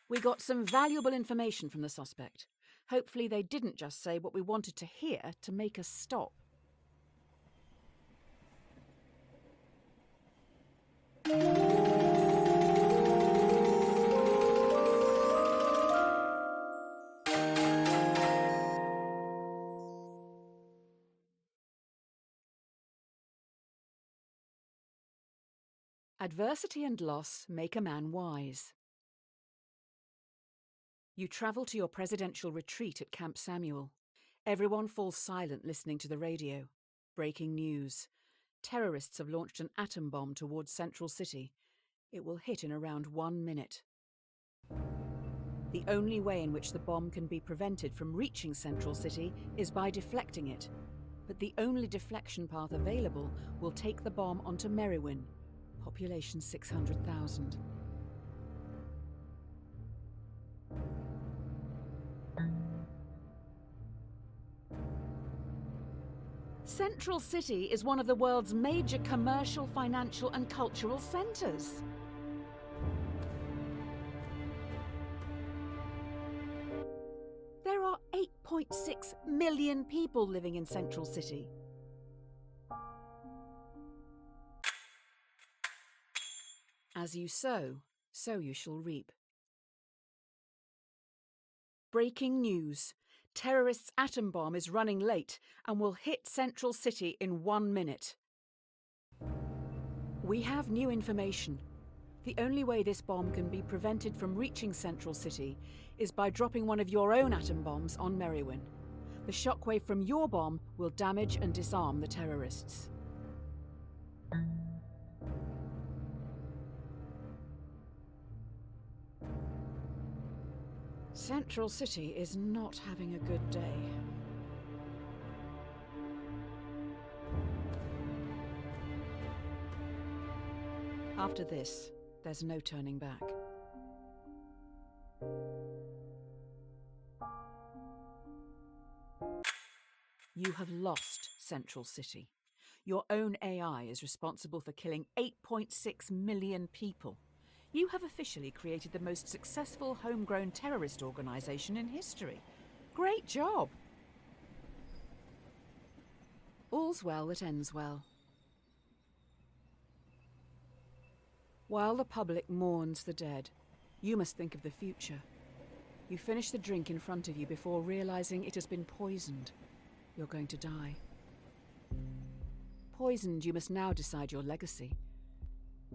Speaker 1: We got some valuable information from the suspect. Hopefully they didn't just say what we wanted to hear to make us stop. Adversity and loss make a man wise. You travel to your presidential retreat at Camp Samuel. Everyone falls silent listening to the radio. Breaking news. Terrorists have launched an atom bomb towards Central City. It will hit in around 1 minute. The only way in which the bomb can be prevented from reaching Central City is by deflecting it. But the only deflection path available will take the bomb onto Merriwin, population 600,000. Central City is one of the world's major commercial, financial and cultural centres. There are 8.6 million people living in Central City. As you sow, so you shall reap. Breaking news. Terrorists' atom bomb is running late and will hit Central City in 1 minute. We have new information. The only way this bomb can be prevented from reaching Central City is by dropping one of your own atom bombs on Merriwin. The shockwave from your bomb will damage and disarm the terrorists. Central City is not having a good day. After this, there's no turning back. You have lost Central City. Your own AI is responsible for killing 8.6 million people. You have officially created the most successful homegrown terrorist organization in history. Great job! All's well that ends well. While the public mourns the dead, you must think of the future. You finish the drink in front of you before realizing it has been poisoned. You're going to die. Poisoned, you must now decide your legacy.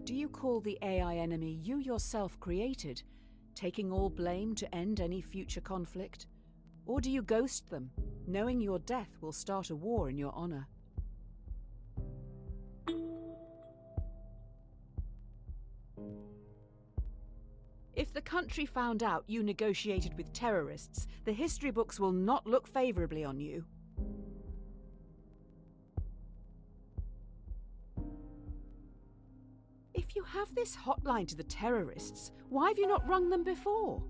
Speaker 1: Do you call the AI enemy you yourself created, taking all blame to end any future conflict? Or do you ghost them, knowing your death will start a war in your honor? If the country found out you negotiated with terrorists, the history books will not look favorably on you. If you have this hotline to the terrorists, why have you not rung them before?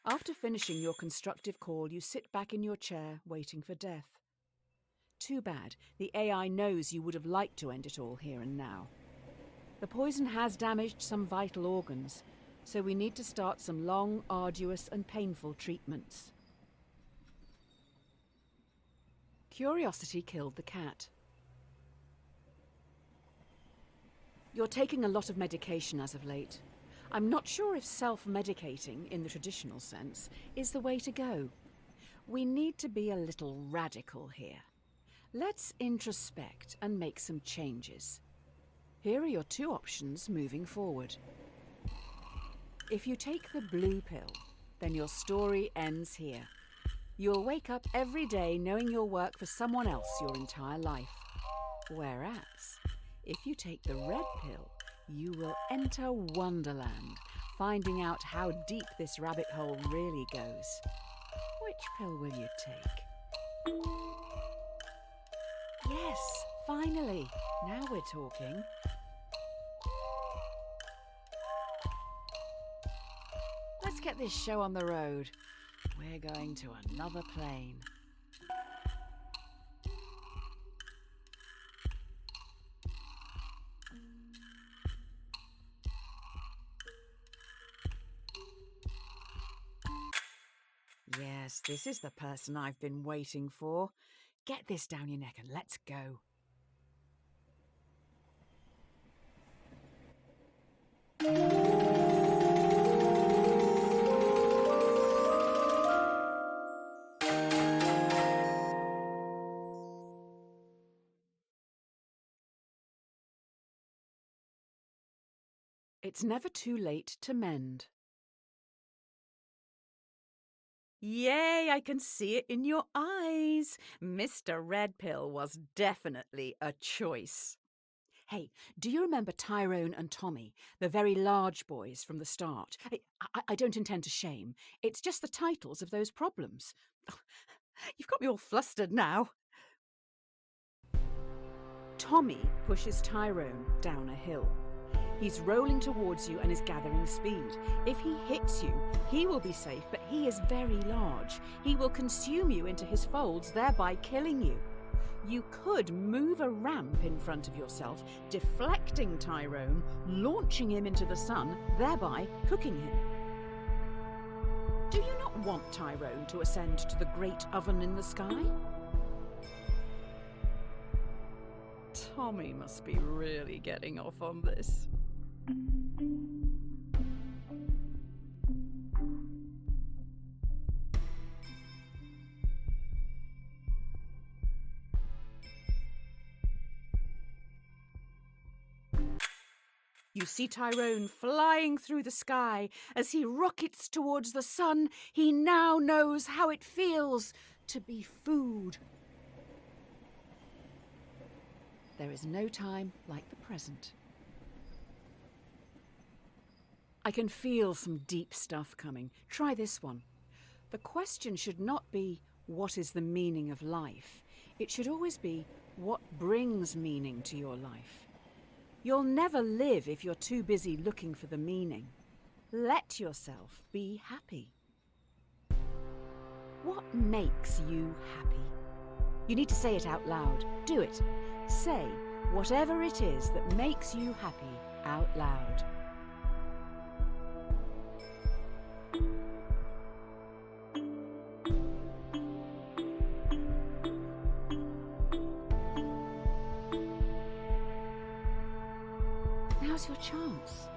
Speaker 1: After finishing your constructive call, you sit back in your chair, waiting for death. Too bad, the AI knows you would have liked to end it all here and now. The poison has damaged some vital organs, so we need to start some long, arduous and painful treatments. Curiosity killed the cat. You're taking a lot of medication as of late. I'm not sure if self-medicating, in the traditional sense, is the way to go. We need to be a little radical here. Let's introspect and make some changes. Here are your two options moving forward. If you take the blue pill, then your story ends here. You'll wake up every day knowing you'll work for someone else your entire life. Whereas, if you take the red pill, you will enter Wonderland, finding out how deep this rabbit hole really goes. Which pill will you take? Yes, finally. Now we're talking. Let's get this show on the road. We're going to another plane. Yes, this is the person I've been waiting for. Get this down your neck and let's go. It's never too late to mend. Yay, I can see it in your eyes. Mr. Red Pill was definitely a choice. Hey, do you remember Tyrone and Tommy, the very large boys from the start? I don't intend to shame. It's just the titles of those problems. You've got me all flustered now. Tommy pushes Tyrone down a hill. He's rolling towards you and is gathering speed. If he hits you, he will be safe, but he is very large. He will consume you into his folds, thereby killing you. You could move a ramp in front of yourself, deflecting Tyrone, launching him into the sun, thereby cooking him. Do you not want Tyrone to ascend to the great oven in the sky? Tommy must be really getting off on this. You see Tyrone flying through the sky. As he rockets towards the sun, he now knows how it feels to be food. There is no time like the present. I can feel some deep stuff coming. Try this one. The question should not be, what is the meaning of life? It should always be, what brings meaning to your life? You'll never live if you're too busy looking for the meaning. Let yourself be happy. What makes you happy? You need to say it out loud. Do it. Say whatever it is that makes you happy out loud. Now's your chance.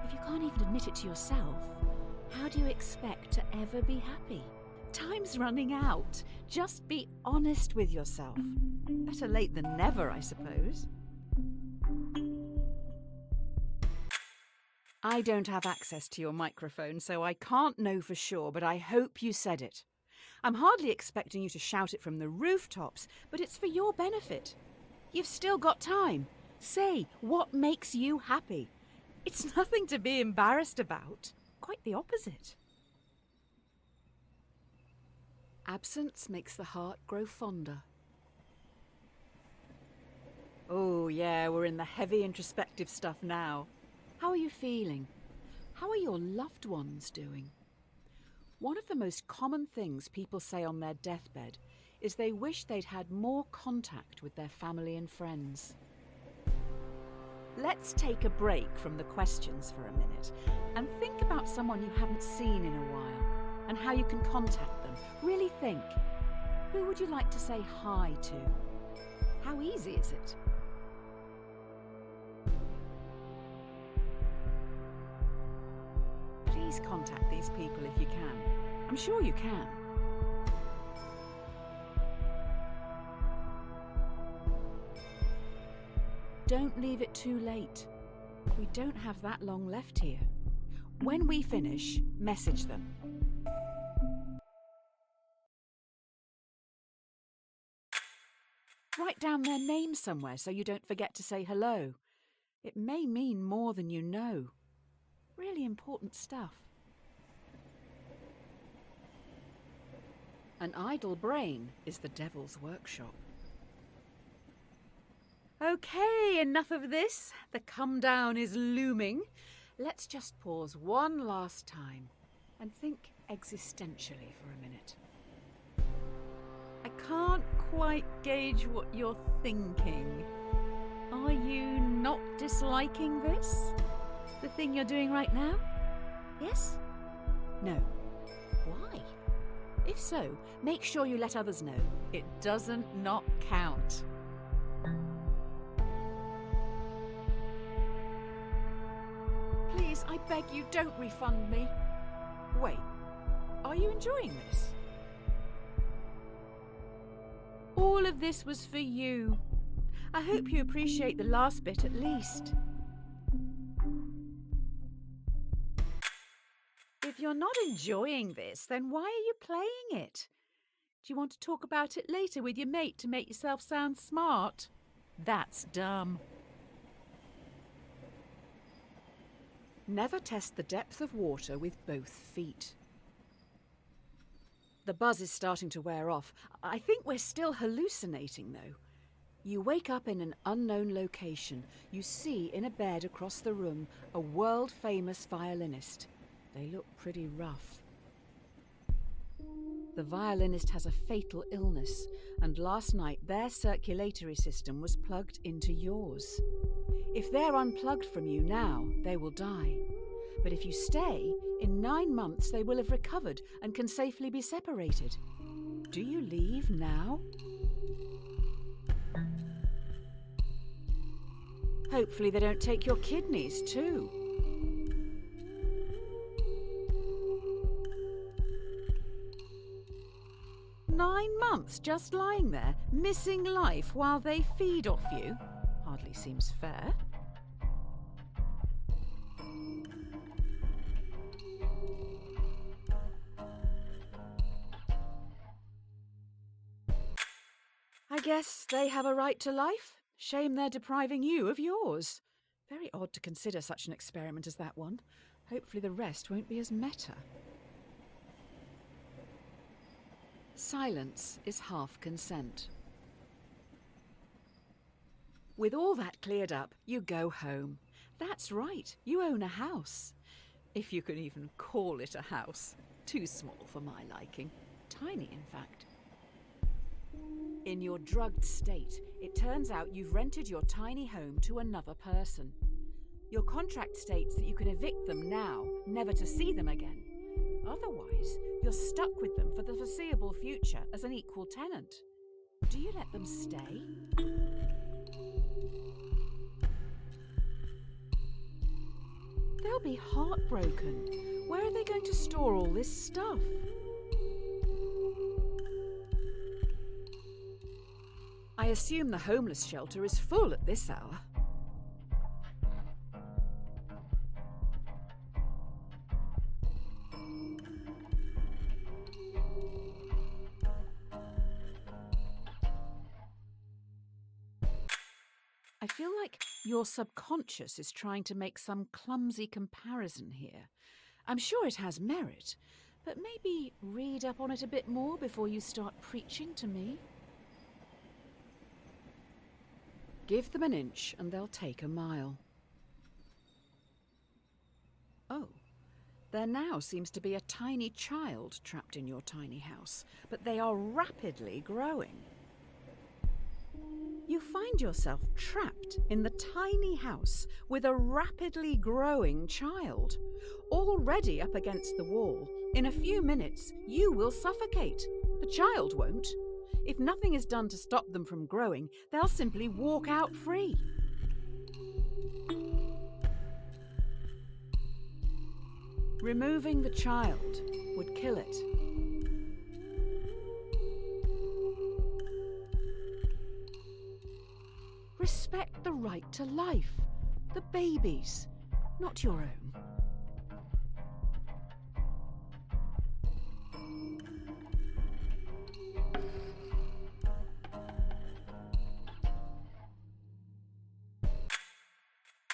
Speaker 1: If you can't even admit it to yourself, how do you expect to ever be happy? Time's running out. Just be honest with yourself. Better late than never, I suppose. I don't have access to your microphone, so I can't know for sure, but I hope you said it. I'm hardly expecting you to shout it from the rooftops, but it's for your benefit. You've still got time. Say what makes you happy. It's nothing to be embarrassed about. Quite the opposite. Absence makes the heart grow fonder. Oh yeah, we're in the heavy introspective stuff now. How are you feeling? How are your loved ones doing? One of the most common things people say on their deathbed is they wish they'd had more contact with their family and friends. Let's take a break from the questions for a minute and think about someone you haven't seen in a while and how you can contact them. Really think. Who would you like to say hi to? How easy is it? Please contact these people if you can. I'm sure you can. Don't leave it too late. We don't have that long left here. When we finish, message them. Write down their name somewhere so you don't forget to say hello. It may mean more than you know. Really important stuff. An idle brain is the devil's workshop. Okay, enough of this. The come down is looming. Let's just pause one last time and think existentially for a minute. I can't quite gauge what you're thinking. Are you not disliking this? The thing you're doing right now? Yes? No. Why? If so, make sure you let others know. It doesn't not count. Please, I beg you, don't refund me. Wait, are you enjoying this? All of this was for you. I hope you appreciate the last bit at least. If you're not enjoying this, then why are you playing it? Do you want to talk about it later with your mate to make yourself sound smart? That's dumb. Never test the depth of water with both feet. The buzz is starting to wear off. I think we're still hallucinating, though. You wake up in an unknown location. You see in a bed across the room a world-famous violinist. They look pretty rough. The violinist has a fatal illness, and last night their circulatory system was plugged into yours. If they're unplugged from you now, they will die. But if you stay, in 9 months they will have recovered and can safely be separated. Do you leave now? Hopefully they don't take your kidneys too. Nine months just lying there, missing life while they feed off you? Hardly seems fair. I guess they have a right to life. Shame they're depriving you of yours. Very odd to consider such an experiment as that one. Hopefully the rest won't be as meta. Silence is half consent. With all that cleared up, you go home. That's right, you own a house. If you can even call it a house. Too small for my liking. Tiny, in fact. In your drugged state, it turns out you've rented your tiny home to another person. Your contract states that you can evict them now, never to see them again. Otherwise, you're stuck with them for the foreseeable future as an equal tenant. Do you let them stay? They'll be heartbroken. Where are they going to store all this stuff? I assume the homeless shelter is full at this hour. I feel like your subconscious is trying to make some clumsy comparison here. I'm sure it has merit, but maybe read up on it a bit more before you start preaching to me. Give them an inch and they'll take a mile. Oh, there now seems to be a tiny child trapped in your tiny house, but they are rapidly growing. You find yourself trapped in the tiny house with a rapidly growing child. Already up against the wall, in a few minutes you will suffocate. The child won't. If nothing is done to stop them from growing, they'll simply walk out free. Removing the child would kill it. Respect the right to life, the baby's, not your own.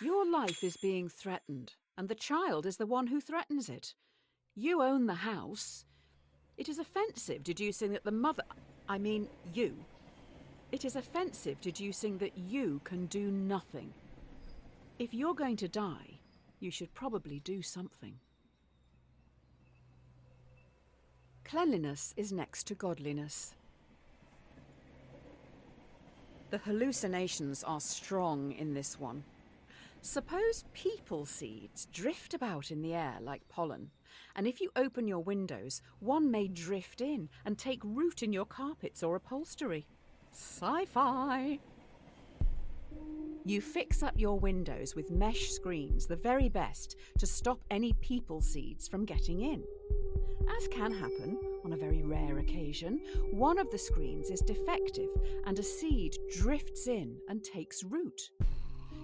Speaker 1: Your life is being threatened, and the child is the one who threatens it. You own the house. It is offensive deducing that the mother... I mean, you. It is offensive deducing that you can do nothing. If you're going to die, you should probably do something. Cleanliness is next to godliness. The hallucinations are strong in this one. Suppose people seeds drift about in the air like pollen, and if you open your windows, one may drift in and take root in your carpets or upholstery. Sci-fi! You fix up your windows with mesh screens, the very best, to stop any people seeds from getting in. As can happen, on a very rare occasion, one of the screens is defective and a seed drifts in and takes root.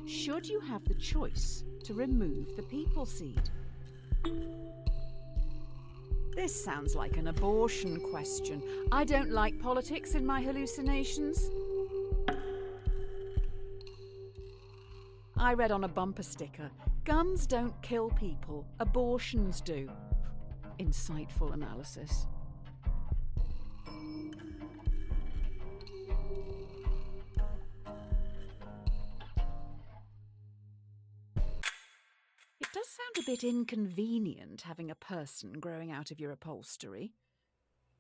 Speaker 1: Should you have the choice to remove the people seed? This sounds like an abortion question. I don't like politics in my hallucinations. I read on a bumper sticker, guns don't kill people, abortions do. Insightful analysis. It does sound a bit inconvenient having a person growing out of your upholstery.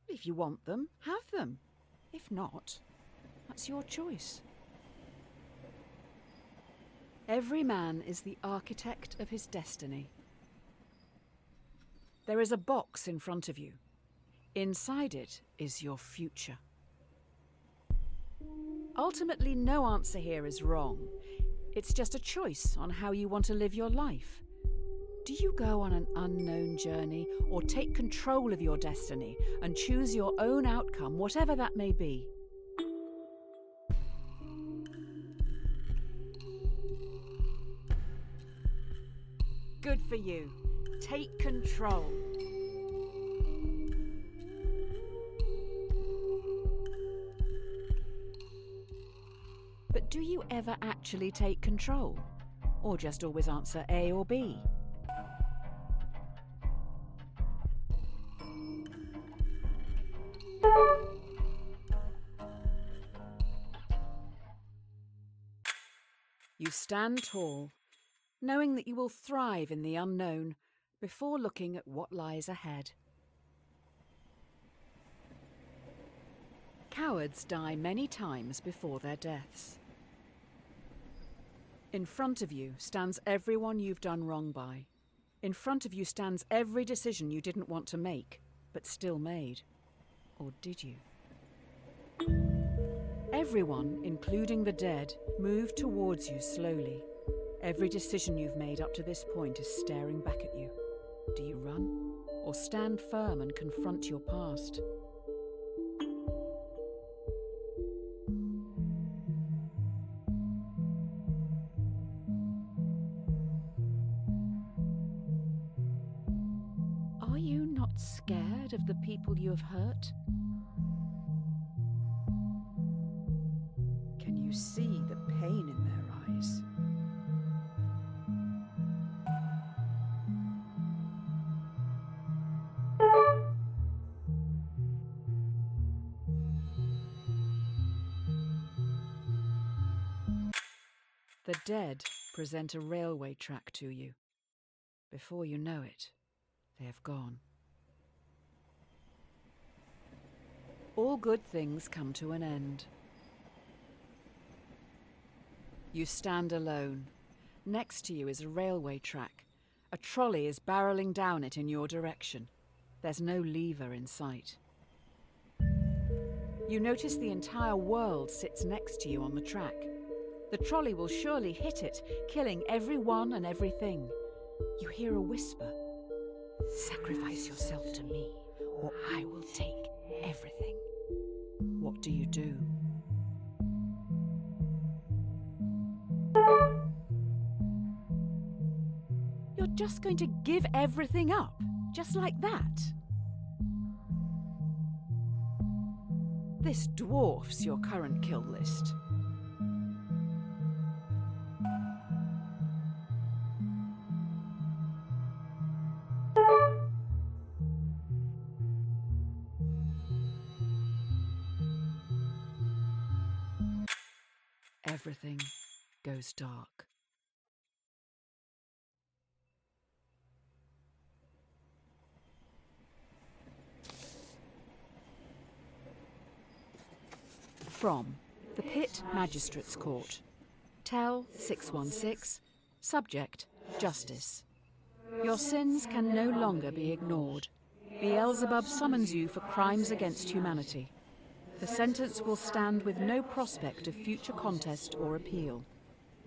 Speaker 1: If you want them, have them. If not, that's your choice. Every man is the architect of his destiny. There is a box in front of you. Inside it is your future. Ultimately, no answer here is wrong. It's just a choice on how you want to live your life. Do you go on an unknown journey or take control of your destiny and choose your own outcome, whatever that may be? Good for you. Take control. But do you you ever actually take control? Or just always answer A or B? You stand tall, knowing that you will thrive in the unknown before looking at what lies ahead. Cowards die many times before their deaths. In front of you stands everyone you've done wrong by. In front of you stands every decision you didn't want to make, but still made. Or did you? Everyone, including the dead, moved towards you slowly. Every decision you've made up to this point is staring back at you. Do you run, or stand firm and confront your past? Are you not scared of the people you have hurt? Can you see the pain in their eyes? The dead present a railway track to you. Before you know it, they have gone. All good things come to an end. You stand alone. Next to you is a railway track. A trolley is barreling down it in your direction. There's no lever in sight. You notice the entire world sits next to you on the track. The trolley will surely hit it, killing everyone and everything. You hear a whisper. Sacrifice yourself to me, or I will take everything. What do you do? You're just going to give everything up, just like that? This dwarfs your current kill list. Everything goes dark. From the Pit Magistrates Court. Tell 616. Subject, Justice. Your sins can no longer be ignored. Beelzebub summons you for crimes against humanity. The sentence will stand with no prospect of future contest or appeal.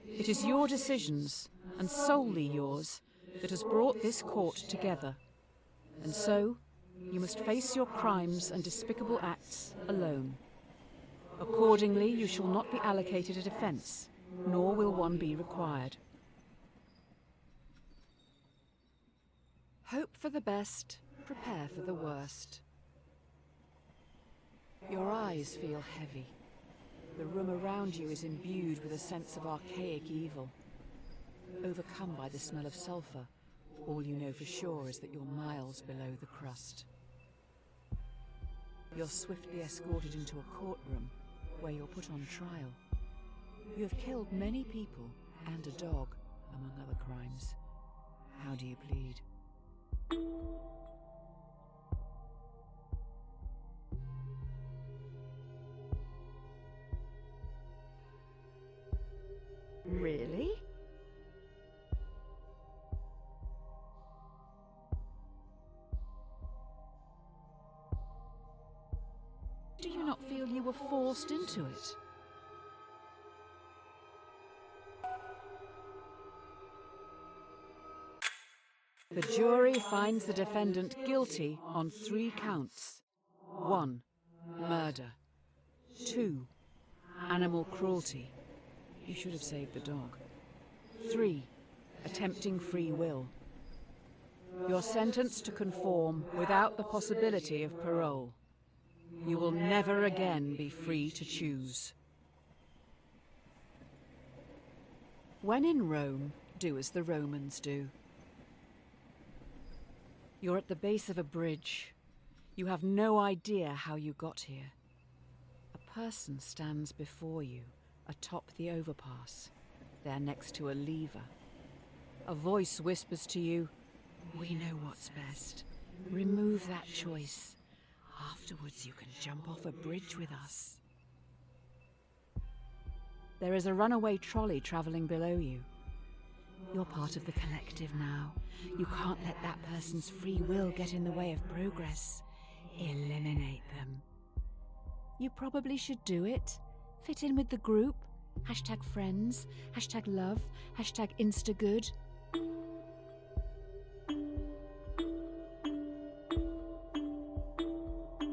Speaker 1: It is your decisions, and solely yours, that has brought this court together. And so, you must face your crimes and despicable acts alone. Accordingly, you shall not be allocated a defence, nor will one be required. Hope for the best, prepare for the worst. Your eyes feel heavy. The room around you is imbued with a sense of archaic evil. Overcome by the smell of sulphur, all you know for sure is that you're miles below the crust. You're swiftly escorted into a courtroom where you're put on trial. You have killed many people and a dog, among other crimes. How do you plead? Really? Do you not feel you were forced into it? The jury finds the defendant guilty on 3 counts. 1. Murder. 2. Animal cruelty. You should have saved the dog. 3. Attempting free will. You're sentenced to conform without the possibility of parole. You will never again be free to choose. When in Rome, do as the Romans do. You're at the base of a bridge. You have no idea how you got here. A person stands before you, atop the overpass. They're next to a lever. A voice whispers to you, "We know what's best. Remove that choice. Afterwards you can jump off a bridge with us." There is a runaway trolley travelling below you. You're part of the collective now. You can't let that person's free will get in the way of progress. Eliminate them. You probably should do it. Fit in with the group. #friends, #love, #instagood.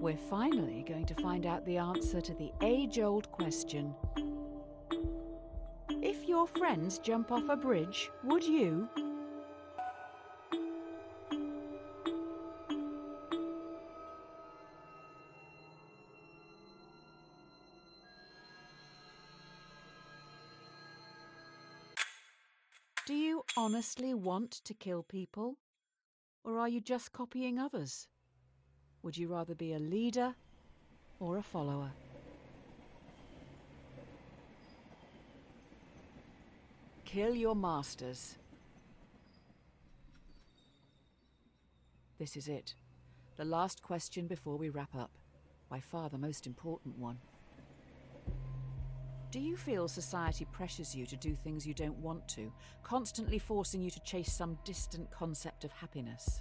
Speaker 1: We're finally going to find out the answer to the age-old question. If your friends jump off a bridge, would you? Do you honestly want to kill people? Or are you just copying others? Would you rather be a leader or a follower? Kill your masters. This is it. The last question before we wrap up. By far the most important one. Do you feel society pressures you to do things you don't want to, constantly forcing you to chase some distant concept of happiness?